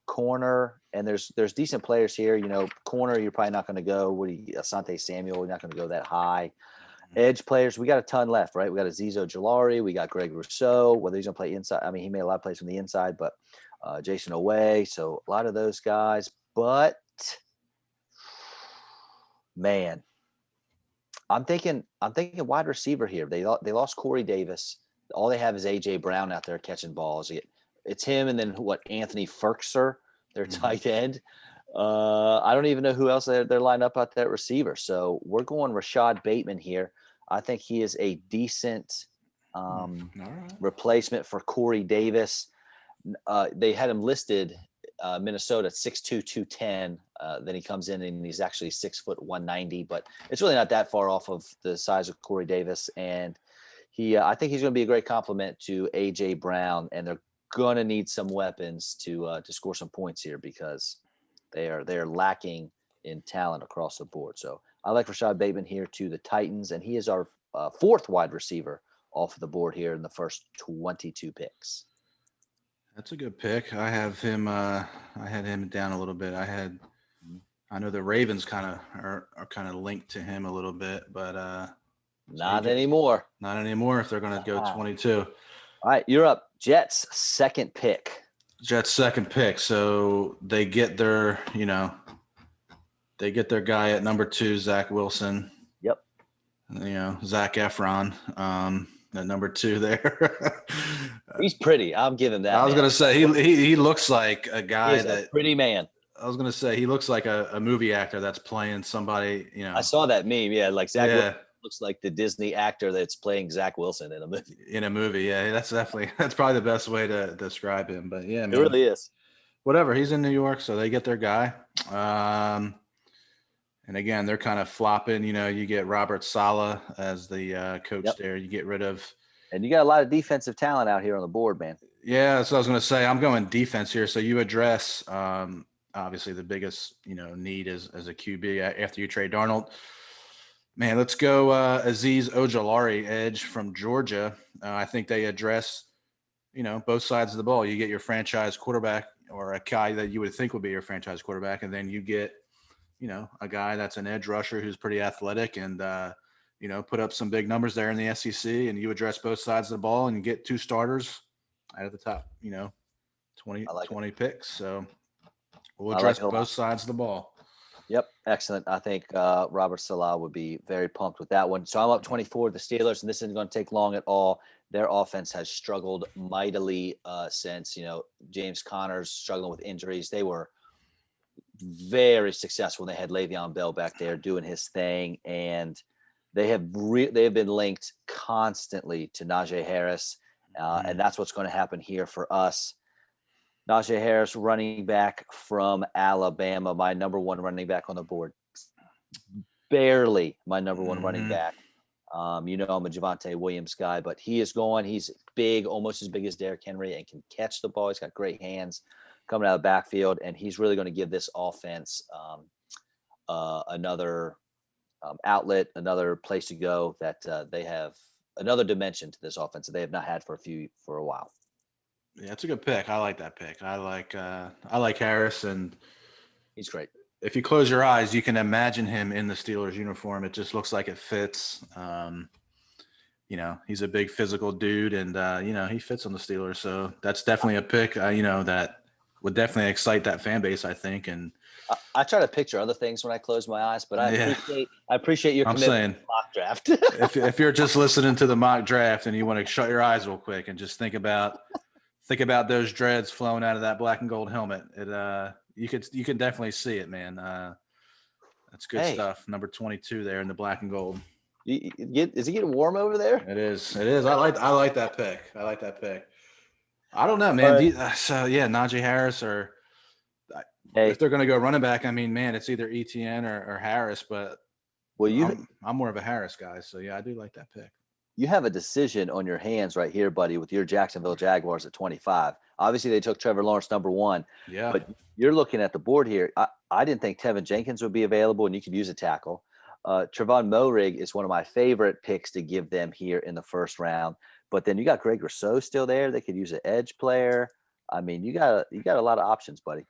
corner, and there's decent players here. You know, corner, you're probably not going to go. Asante Samuel, you're not going to go that high. Edge players, we got a ton left, right? We got Azeez Ojulari, we got Greg Rousseau, whether he's going to play inside. I mean, he made a lot of plays from the inside, but Jason Oweh, so a lot of those guys. But, man, I'm thinking wide receiver here. They lost Corey Davis. All they have is A.J. Brown out there catching balls. It's him and then Anthony Firkser, their tight end. I don't even know who else they're lined up out there at receiver. So we're going Rashad Bateman here. I think he is a decent replacement for Corey Davis. They had him listed Minnesota 6'2", 210. Then he comes in and he's actually 6 foot 190, but it's really not that far off of the size of Corey Davis. And I think he's going to be a great complement to AJ Brown, and they're going to need some weapons to score some points here because they are lacking in talent across the board. So I like Rashad Bateman here to the Titans, and he is our fourth wide receiver off of the board here in the first 22 picks. That's a good pick. I have him. I had him down a little bit. I know the Ravens are kind of linked to him a little bit, but not anymore. Not anymore. If they're going to go 22. All right, you're up. Jets second pick. Jets second pick. So they get their guy at number 2, Zach Wilson. Yep. Zac Efron. At number 2 there. He's pretty. I'll give him that. I was going to say he looks like a guy a pretty man. I was going to say he looks like a movie actor that's playing somebody, I saw that meme. Yeah, like Zach Wilson looks like the Disney actor that's playing Zach Wilson in a movie. In a movie, yeah. That's probably the best way to describe him. But yeah, man, it really is. Whatever. He's in New York, so they get their guy. And again, they're kind of flopping. You get Robert Saleh as the coach there. You get rid of. And you got a lot of defensive talent out here on the board, man. Yeah, that's what I was going to say. I'm going defense here. So you address obviously the biggest need is as a QB after you trade Darnold. Man, let's go Azeez Ojulari, edge from Georgia. I think they address both sides of the ball. You get your franchise quarterback or a guy that you would think would be your franchise quarterback, and then you get a guy that's an edge rusher who's pretty athletic and put up some big numbers there in the SEC, and you address both sides of the ball and you get 2 starters out of the top 20 picks. So we'll address both sides of the ball. Yep, excellent. I think Robert Saleh would be very pumped with that one. So I'm up 24 the Steelers, and this isn't going to take long at all. Their offense has struggled mightily since James Conner's struggling with injuries. They were very successful when they had Le'Veon Bell back there doing his thing, and they have been linked constantly to Najee Harris, and that's what's going to happen here for us. Najee Harris, running back from Alabama, my number 1 running back on the board. Barely my number 1 running back. I'm a Javonte Williams guy, but he is going. He's big, almost as big as Derrick Henry, and can catch the ball. He's got great hands coming out of the backfield, and he's really going to give this offense another outlet, another place to go that they have another dimension to this offense that they have not had for a while. Yeah, it's a good pick. I like that pick. I like Harris, and he's great. If you close your eyes, you can imagine him in the Steelers uniform. It just looks like it fits. you know, he's a big physical dude, and you know, he fits on the Steelers. So that's definitely a pick. You know, that would definitely excite that fan base, I think. And I try to picture other things when I close my eyes, but yeah, I appreciate your I'm commitment saying to the mock draft. if you're just listening to the mock draft and you want to shut your eyes real quick and just think about those dreads flowing out of that black and gold helmet, you can definitely see it, man. That's good Hey, stuff. Number 22 there in the black and gold. is it getting warm over there? It is. It is. I like that pick. I like that pick. I don't know, All man. right. So yeah, Najee Harris, or Hey, if they're going to go running back, I mean, man, it's either Etienne or Harris, but well, I'm more of a Harris guy. So yeah, I do like that pick. you have a decision on your hands right here, buddy, with your Jacksonville Jaguars at 25. Obviously, they took Trevor Lawrence number 1, Yeah. but you're looking at the board here. I didn't think Tevin Jenkins would be available, and you could use a tackle. Trevon Moehrig is one of my favorite picks to give them here in the first round. But then you got Greg Rousseau still there. They could use an edge player. I mean, you got a lot of options, buddy.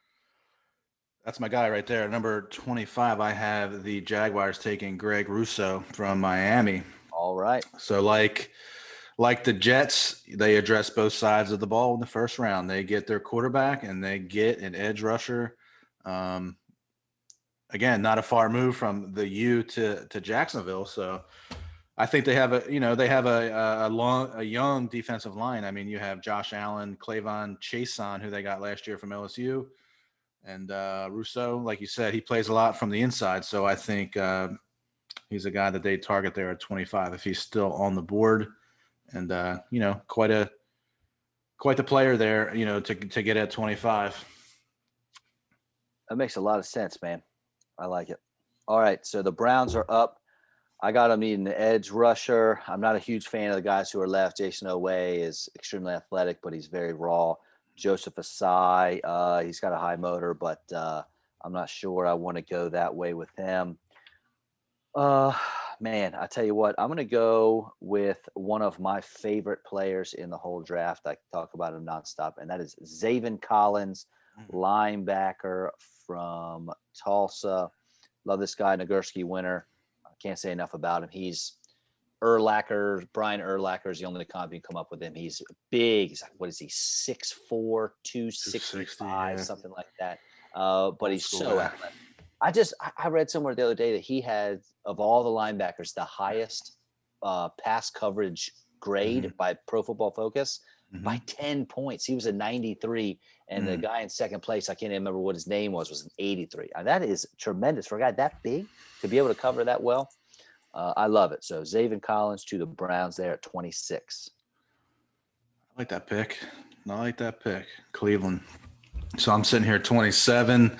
That's my guy right there. Number 25, I have the Jaguars taking Greg Rousseau from Miami. All right. So like the Jets, they address both sides of the ball in the first round. They get their quarterback and they get an edge rusher. Again, not a far move from the U to Jacksonville. So I think they have a young defensive line. I mean, you have Josh Allen, Clavon Chason, who they got last year from LSU, and Rousseau. Like you said, he plays a lot from the inside. So I think he's a guy that they target there at 25 if he's still on the board, and you know, quite the player there, you know, to get at 25. That makes a lot of sense, man. I like it. All right. So the Browns are up. I got them needing an edge rusher. I'm not a huge fan of the guys who are left. Jason Oweh is extremely athletic, but he's very raw. Joseph Asai, he's got a high motor, but I'm not sure I want to go that way with him. Man, I tell you what, I'm going to go with one of my favorite players in the whole draft. I talk about him nonstop, and that is Zaven Collins, linebacker from Tulsa. Love this guy, Nagurski winner. I can't say enough about him. He's Brian Urlacher is the only comp you can come up with him. He's big. He's like, what is he, 6'4", 265, yeah. Something like that. But he's so athletic. I read somewhere the other day that he had, of all the linebackers, the highest pass coverage grade by Pro Football Focus by 10 points. He was a 93, and the guy in second place, I can't even remember what his name was an 83. That is tremendous for a guy that big to be able to cover that well. I love it. So Zaven Collins to the Browns there at 26. I like that pick. Cleveland. So I'm sitting here at 27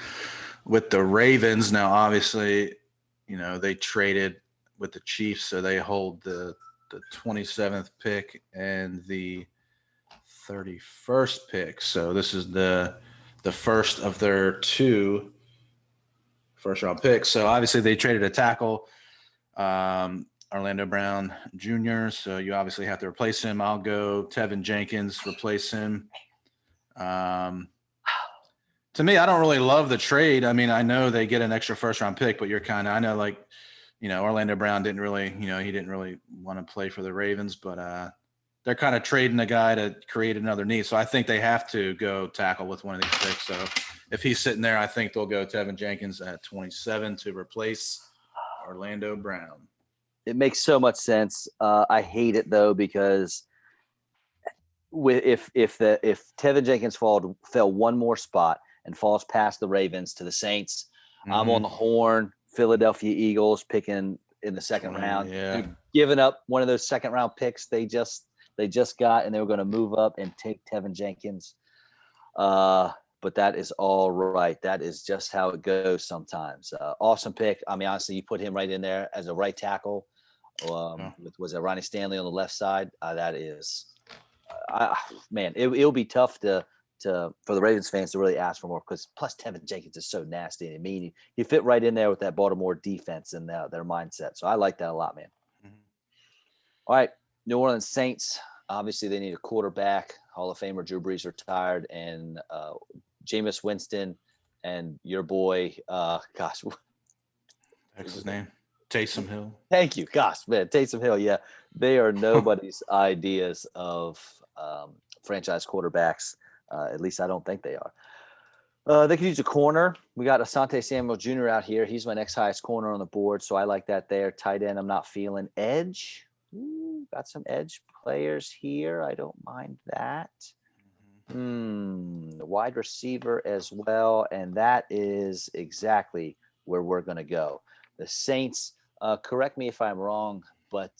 with the Ravens. Now, obviously, you know, they traded with the Chiefs, so they hold the 27th pick and the 31st pick. So this is the first of their 2 first-round picks. So obviously they traded a tackle, Orlando Brown Jr., so you obviously have to replace him. I'll go Tevin Jenkins, replace him. To me, I don't really love the trade. I mean, I know they get an extra first-round pick, but I know, like, you know, Orlando Brown didn't really want to play for the Ravens, but they're kind of trading a guy to create another need. So I think they have to go tackle with one of these picks. So if he's sitting there, I think they'll go Tevin Jenkins at 27 to replace Orlando Brown. It makes so much sense. I hate it though, because if Tevin Jenkins fell one more spot and falls past the Ravens to the Saints, I'm on the horn. Philadelphia Eagles picking in the second round. Yeah. They're giving up one of those second round picks they just got, and they were going to move up and take Tevin Jenkins. But that is all right. That is just how it goes sometimes. Awesome pick. I mean, honestly, you put him right in there as a right tackle. Was it Ronnie Stanley on the left side? That is, man, it'll be tough for the Ravens fans to really ask for more, because plus Tevin Jenkins is so nasty and mean. He fit right in there with that Baltimore defense and their mindset. So I like that a lot, man. All right, New Orleans Saints. Obviously, they need a quarterback. Hall of Famer Drew Brees retired, and Jameis Winston and your boy, What's his name? Taysom Hill. Thank you. Gosh, man, Taysom Hill. Yeah. They are nobody's ideas of franchise quarterbacks. At least I don't think they are. They could use a corner. We got Asante Samuel Jr. out here. He's my next highest corner on the board, so I like that there. Tight end, I'm not feeling. Edge, got some edge players here. I don't mind that. Wide receiver as well, and that is exactly where we're going to go. The Saints, correct me if I'm wrong, but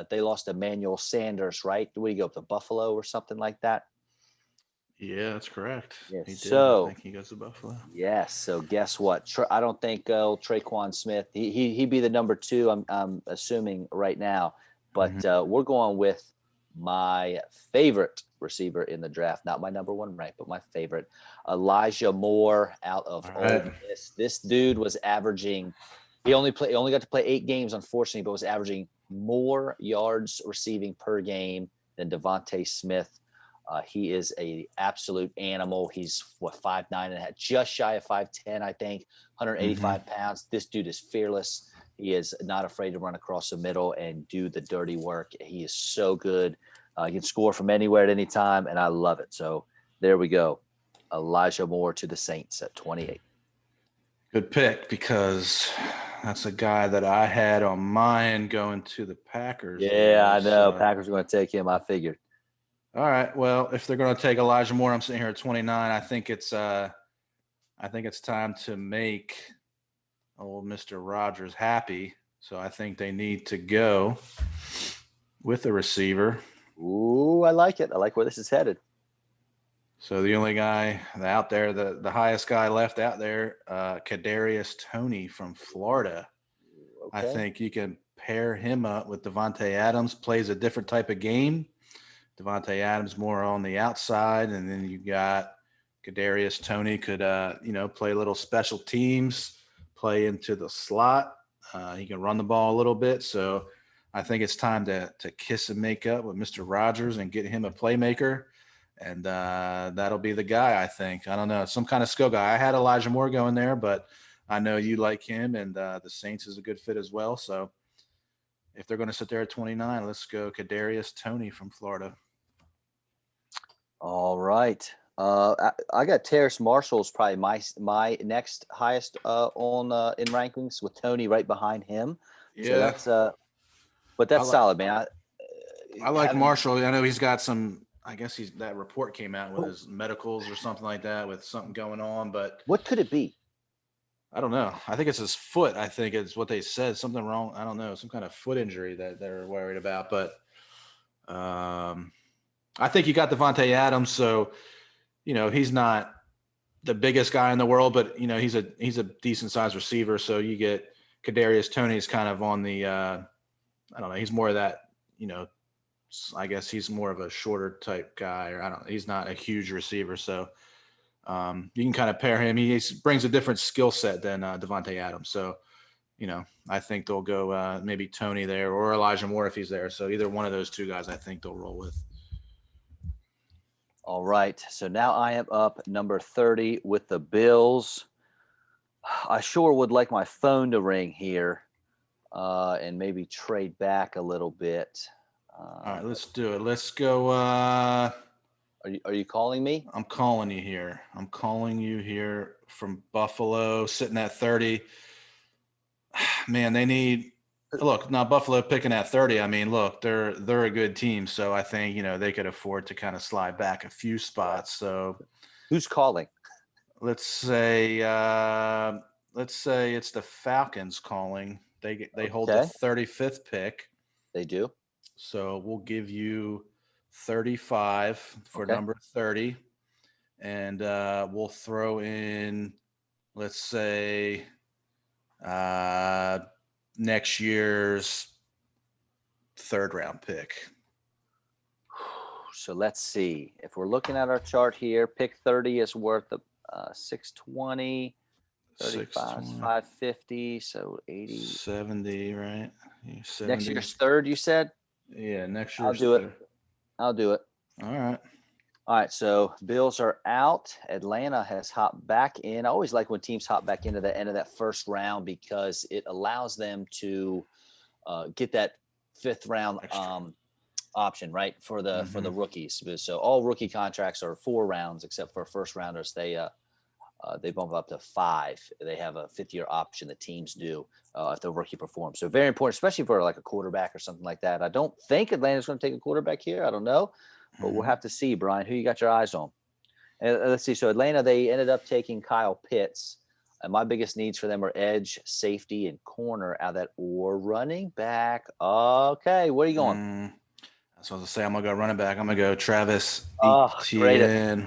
they lost Emmanuel Sanders, right? Where do you go up to Buffalo or something like that? Yeah, that's correct. Yes. He did. So I think he goes to Buffalo. yes. So guess what? I don't think Traquan Smith. He'd be the number 2. I'm assuming right now, but we're going with my favorite receiver in the draft. Not my number 1 rank, but my favorite, Elijah Moore out of Ole Miss. This dude was averaging. He only got to play 8 games, unfortunately, but was averaging more yards receiving per game than Devontae Smith. He is a absolute animal. He's 5'9" and just shy of 5'10", I think, 185 pounds. This dude is fearless. He is not afraid to run across the middle and do the dirty work. He is so good. He can score from anywhere at any time, and I love it. So there we go. Elijah Moore to the Saints at 28. Good pick, because that's a guy that I had on mine going to the Packers. Yeah, I know. Packers are going to take him. I figured. All right. Well, if they're going to take Elijah Moore, I'm sitting here at 29. I think it's time to make old Mr. Rogers happy. So I think they need to go with a receiver. Ooh, I like it. I like where this is headed. So the only guy out there, the highest guy left out there, Kadarius Toney from Florida. Okay. I think you can pair him up with Devontae Adams. Plays a different type of game. Devontae Adams more on the outside, and then you got Kadarius Toney could play a little special teams, play into the slot. He can run the ball a little bit. So I think it's time to kiss and make up with Mr. Rogers and get him a playmaker. And that'll be the guy, I think. I don't know, some kind of skill guy. I had Elijah Moore going there, but I know you like him, and the Saints is a good fit as well. So if they're going to sit there at 29, let's go Kadarius Toney from Florida. All right. I got Terrace Marshall's probably my next highest on in rankings, with Toney right behind him. Yeah. So that's solid, man. I like Marshall. I know he's got some. I guess that report came out with his medicals or something like that, with something going on. But what could it be? I don't know. I think it's his foot. I think it's what they said. Something wrong. I don't know. Some kind of foot injury that they're worried about. But I think you got Devontae Adams. So, he's not the biggest guy in the world, but he's a decent sized receiver. So you get Kadarius Toney's kind of on the I don't know. He's more of that. I guess he's more of a shorter type guy, or he's not a huge receiver. So you can kind of pair him. He brings a different skill set than Devontae Adams. So, I think they'll go maybe Toney there, or Elijah Moore if he's there. So either one of those two guys, I think they'll roll with. All right. So now I am up number 30 with the Bills. I sure would like my phone to ring here and maybe trade back a little bit. All right, let's do it. Let's go. Are you calling me? I'm calling you here. I'm calling you here from Buffalo, sitting at 30. Man, they need. Look, now Buffalo picking at 30. I mean, look, they're a good team, so I think they could afford to kind of slide back a few spots. So, who's calling? Let's say it's the Falcons calling. They hold the 35th pick. They do. So we'll give you 35 for number 30, and we'll throw in, let's say, next year's 3rd round pick. So let's see. If we're looking at our chart here, pick 30 is worth $620, 35, 550, so 80, 70, right? 70. Next year's 3rd, you said? Yeah, next year's I'll do it. All right, so Bills are out. Atlanta has hopped back in. I always like when teams hop back into the end of that first round, because it allows them to get that fifth round Extra. option, right, for the rookies. So all rookie contracts are 4 rounds, except for first rounders. They bump up to 5. They have a 5th-year option. The teams do if the rookie performs. So very important, especially for like a quarterback or something like that. I don't think Atlanta's going to take a quarterback here. I don't know, but we'll have to see. Brian, who you got your eyes on? And let's see. So Atlanta, they ended up taking Kyle Pitts. And my biggest needs for them are edge, safety, and corner out of that, or running back. Okay, where are you going? So I was gonna say I'm gonna go running back. I'm gonna go Travis Oh, great. Etienne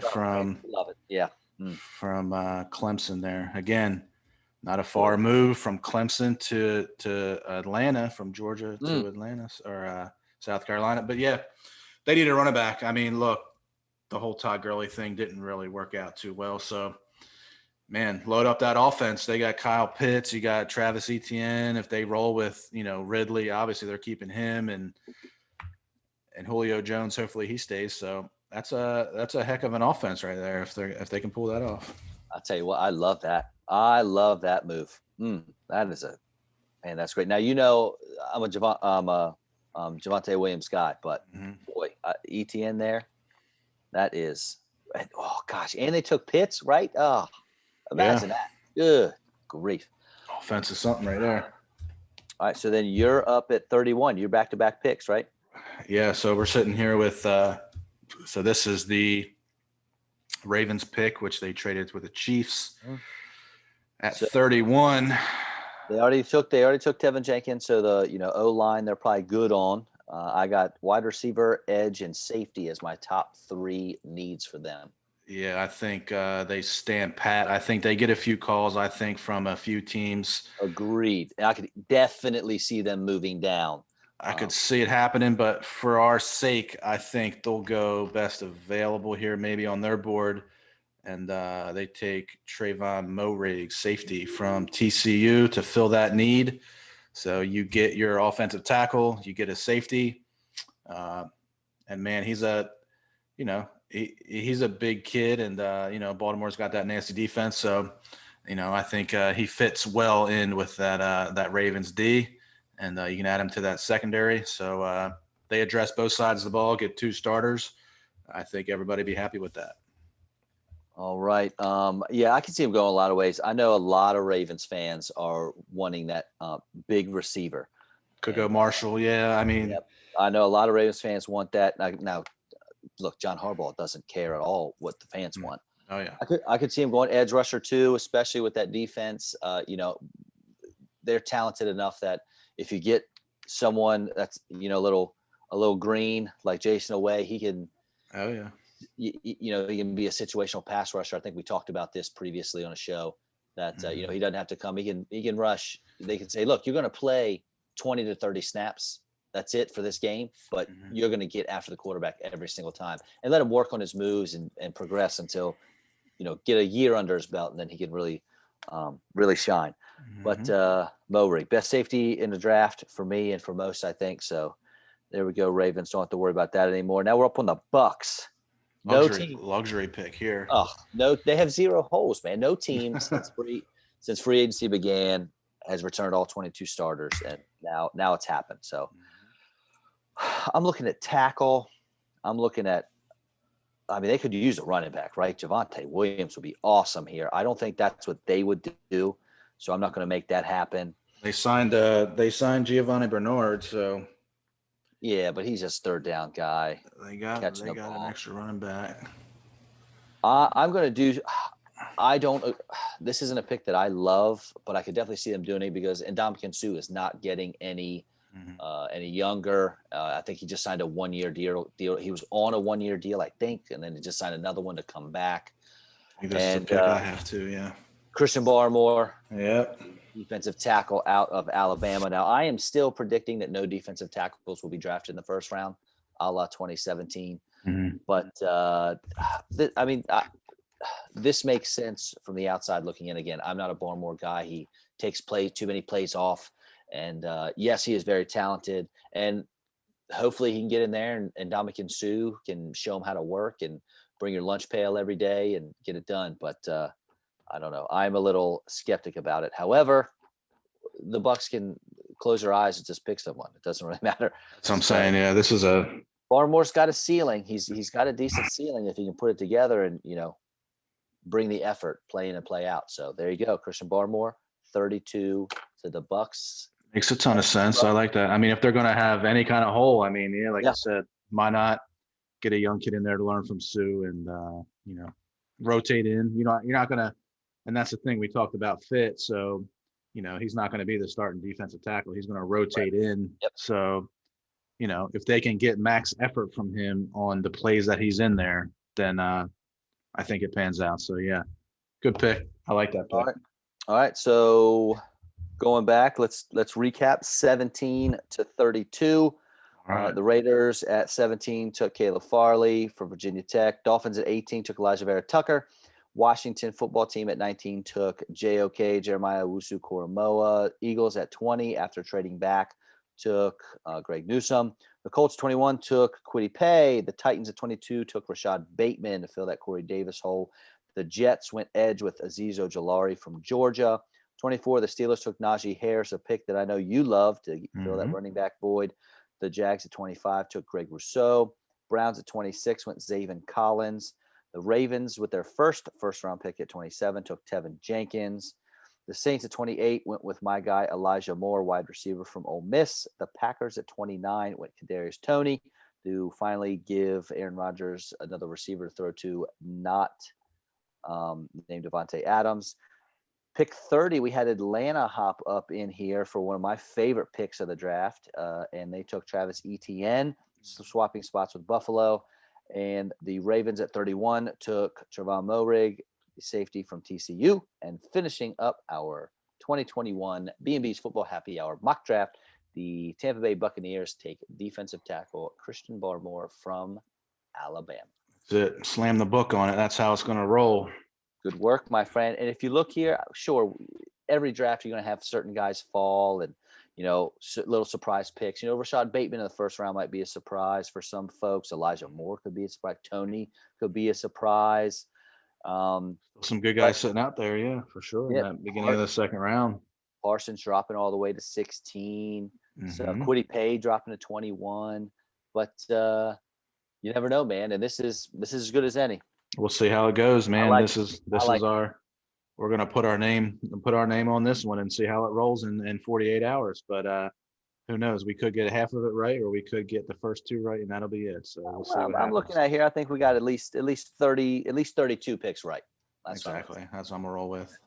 Love it. Yeah. from Clemson. There again, not a far move from Clemson to Atlanta, from Georgia to Atlanta or South Carolina. But yeah, they need a running back. I mean, look, the whole Todd Gurley thing didn't really work out too well. So, man, load up that offense. They got Kyle Pitts, you got Travis Etienne. If they roll with Ridley, obviously they're keeping him, and Julio Jones, hopefully he stays. So that's a heck of an offense right there if they can pull that off. I'll tell you what, I love that. I love that move. That is that's great. Now I'm a Javonte Williams guy, but boy, ETN there, that is, oh gosh, and they took Pitts, right? Oh, imagine that. Good grief. Offense is something right there. All right, so then you're up at 31. You're back-to-back picks, right? Yeah, so we're sitting here with so this is the Ravens pick, which they traded with the Chiefs at 31. They already took Tevin Jenkins, so the O-line they're probably good on. I got wide receiver, edge, and safety as my top 3 needs for them. Yeah, I think they stand pat. I think they get a few calls, I think, from a few teams. Agreed. I could definitely see them moving down. I could see it happening, but for our sake, I think they'll go best available here, maybe on their board. And they take Trayvon Moehrig, safety from TCU, to fill that need. So you get your offensive tackle, you get a safety. And man, he's a big kid, and Baltimore's got that nasty defense. So, I think he fits well in with that Ravens D, and you can add him to that secondary. So they address both sides of the ball, get 2 starters. I think everybody be happy with that. All right. Yeah, I can see him going a lot of ways. I know a lot of Ravens fans are wanting that big receiver. Could go Marshall. Yeah, I mean, yep. I know a lot of Ravens fans want that. Now, look, John Harbaugh doesn't care at all what the fans want. Oh yeah. I could see him going edge rusher too, especially with that defense. They're talented enough that if you get someone that's a little green like Jason Away, he can. Oh yeah. He can be a situational pass rusher. I think we talked about this previously on a show that he doesn't have to come. He can rush. They can say, look, you're going to play 20 to 30 snaps. That's it for this game, but you're going to get after the quarterback every single time, and let him work on his moves and progress until, get a year under his belt, and then he can really shine. But Moehrig, best safety in the draft for me and for most, I think. So there we go. Ravens don't have to worry about that anymore. Now we're up on the Bucks. Luxury pick here. Oh no, they have 0 holes, man. No team since free agency began has returned all 22 starters, and now it's happened. So I'm looking at tackle. I'm looking at. I mean, they could use a running back, right? Javonte Williams would be awesome here. I don't think that's what they would do, so I'm not going to make that happen. They signed Giovanni Bernard, so. Yeah, but he's just third down guy. They got an extra running back. I'm going to do – this isn't a pick that I love, but I could definitely see them doing it because Ndamukong Suh is not getting any younger. I think he just signed a 1-year deal. He was on a 1-year deal, I think, and then he just signed another one to come back. This is a pick I have to, yeah. Christian Barmore. Yep. Defensive tackle out of Alabama. Now, I am still predicting that no defensive tackles will be drafted in the first round, a la 2017. But, this makes sense from the outside looking in. Again, I'm not a Barmore guy. He takes too many plays off. And, yes, he is very talented. And hopefully he can get in there and Ndamukong Suh can show him how to work and bring your lunch pail every day and get it done. But, I don't know. I'm a little skeptic about it. However, the Bucks can close your eyes and just pick someone. It doesn't really matter. That's what I'm saying. Yeah, this is a Barmore's got a ceiling. He's got a decent ceiling if he can put it together and bring the effort, play in and play out. So there you go, Christian Barmore, 32 to the Bucks. makes a ton of sense. I like that. I mean, if they're going to have any kind of hole, I mean, yeah, like Yeah. I said, why not get a young kid in there to learn from Sue and rotate in. You're not going to, and that's the thing we talked about fit. So he's not going to be the starting defensive tackle. He's going to rotate in. Yep. So if they can get max effort from him on the plays that he's in there, then I think it pans out. So yeah, good pick. I like that pick. All right. So going back, let's recap. 17 to 32. All right. The Raiders at 17 took Caleb Farley from Virginia Tech. Dolphins at 18 took Elijah Vera Tucker. Washington football team at 19 took JOK, Jeremiah Owusu-Koramoah. Eagles at 20 after trading back took Greg Newsome. The Colts 21 took Kwity Paye. The Titans at 22 took Rashad Bateman to fill that Corey Davis hole. The Jets went edge with Azeez Ojulari from Georgia. 24, the Steelers took Najee Harris, a pick that I know you love to fill that running back void. The Jags at 25 took Greg Rousseau. Browns at 26 went Zaven Collins. The Ravens, with their first-round pick at 27, took Tevin Jenkins. The Saints at 28 went with my guy Elijah Moore, wide receiver from Ole Miss. The Packers at 29 went Kadarius Toney to finally give Aaron Rodgers another receiver to throw to, not named Devontae Adams. Pick 30, we had Atlanta hop up in here for one of my favorite picks of the draft, and they took Travis Etienne, swapping spots with Buffalo. And the Ravens at 31 took Trevon Moehrig, the safety from TCU. And finishing up our 2021 B&B's Football Happy Hour mock draft, the Tampa Bay Buccaneers take defensive tackle Christian Barmore from Alabama. That's it. Slam the book on it. That's how it's going to roll. Good work, my friend. And if you look here, sure, every draft you're going to have certain guys fall and, little surprise picks. Rashad Bateman in the first round might be a surprise for some folks. Elijah Moore could be a surprise. Toney could be a surprise. Some good guys sitting out there, yeah, for sure. Yeah, In that beginning of the second round. Parsons dropping all the way to 16. So Kwity Paye dropping to 21. But you never know, man. And this is as good as any. We'll see how it goes, man. We're gonna put our name on this one and see how it rolls in 48 hours. But who knows? We could get half of it right, or we could get the first two right, and that'll be it. So we'll see. I'm looking at here. I think we got at least 32 picks right. Exactly. That's what I'm gonna roll with.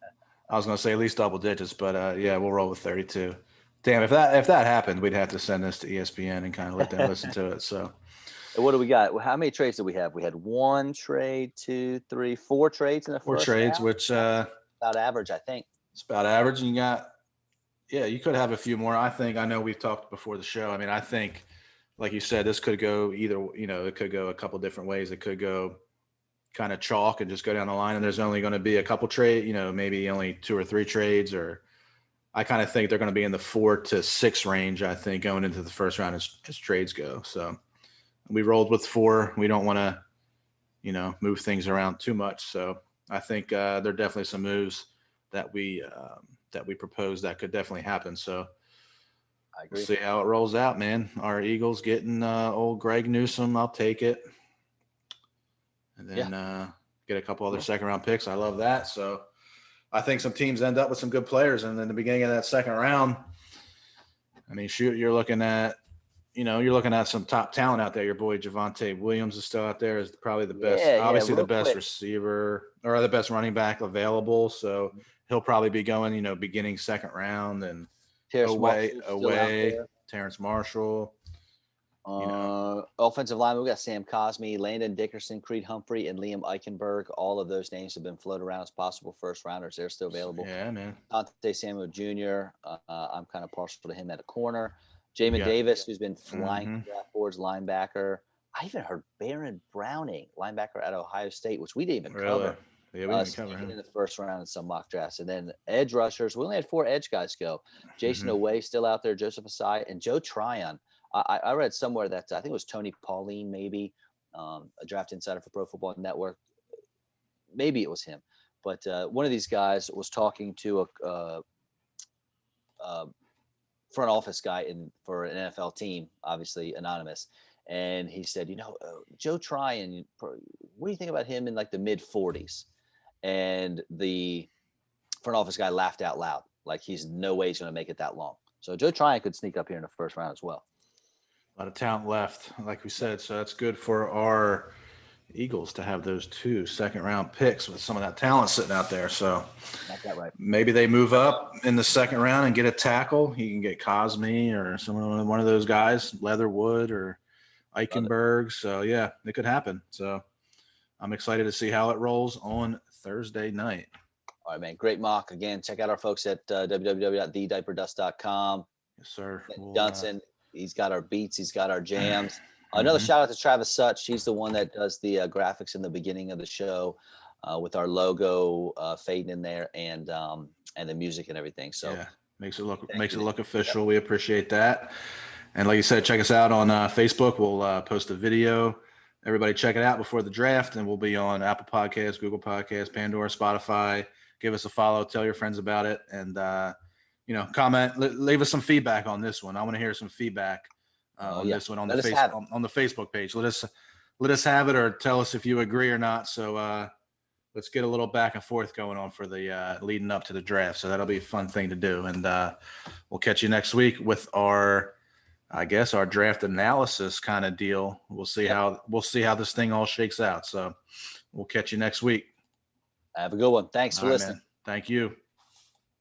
I was gonna say at least double digits, but yeah, we'll roll with 32. Damn, if that happened, we'd have to send this to ESPN and kind of let them listen to it. So. What do we got? How many trades did we have? We had 1 trade, 2, 3, 4 trades in the first 4 trades, round? which about average, I think. It's about average. And you could have a few more. I know we've talked before the show. I mean, I think, like you said, this could go either, it could go a couple different ways. It could go kind of chalk and just go down the line, and there's only going to be a couple trade, maybe only 2 or 3 trades, or I kind of think they're going to be in the 4 to 6 range, I think, going into the first round as trades go. So we rolled with 4. We don't want to, move things around too much. So I think there are definitely some moves that we propose that could definitely happen. So I agree. We'll see how it rolls out, man. Our Eagles getting old Greg Newsome. I'll take it. And then get a couple other second round picks. I love that. So I think some teams end up with some good players. And in the beginning of that second round, I mean, shoot, you're looking at some top talent out there. Your boy Javonte Williams is still out there, is probably the best, obviously the best receiver or the best running back available. So he'll probably be going, beginning second round, and Terrence Marshall. Offensive line, we got Sam Cosmi, Landon Dickerson, Creed Humphrey, and Liam Eichenberg. All of those names have been floated around as possible first rounders. They're still available. Yeah, man. Dante Samuel Jr., I'm kind of partial to him at a corner. Jamin Davis, who's been flying draft boards, linebacker. I even heard Baron Browning, linebacker at Ohio State, which we didn't even cover. Yeah, we didn't cover him in the first round in some mock drafts. And then edge rushers, we only had 4 edge guys go. Jason Oweh still out there, Joseph Asai, and Joe Tryon. I read somewhere that I think it was Tony Pauline, maybe a draft insider for Pro Football Network. Maybe it was him, but one of these guys was talking to front office guy for an NFL team, obviously anonymous. And he said, Joe Tryon, what do you think about him in like the mid 40s? And the front office guy laughed out loud, like he's no way he's going to make it that long. So Joe Tryon could sneak up here in the first round as well. A lot of talent left, like we said. So that's good for our Eagles to have those 2 second-round picks with some of that talent sitting out there. So Got that right. maybe they move up in the second round and get a tackle. You can get Cosme or one of those guys, Leatherwood or Eichenberg. So, yeah, it could happen. So I'm excited to see how it rolls on Thursday night. All right, man. Great mock. Again, check out our folks at www.thediaperdust.com. Yes, sir. Dunson, he's got our beats. He's got our jams. Another shout out to Travis Such. He's the one that does the graphics in the beginning of the show with our logo fading in there and the music and everything. So yeah, makes it look official. We appreciate that. And like you said, check us out on Facebook. We'll post a video. Everybody check it out before the draft, and we'll be on Apple Podcasts, Google Podcasts, Pandora, Spotify. Give us a follow. Tell your friends about it, and comment. Leave us some feedback on this one. I want to hear some feedback on this one on the Facebook page. Let us have it, or tell us if you agree or not. So let's get a little back and forth going on for the leading up to the draft. So that'll be a fun thing to do, and we'll catch you next week with our draft analysis kind of deal. We'll see how this thing all shakes out. So we'll catch you next week. Have a good one. Thanks for listening. Man. Thank you.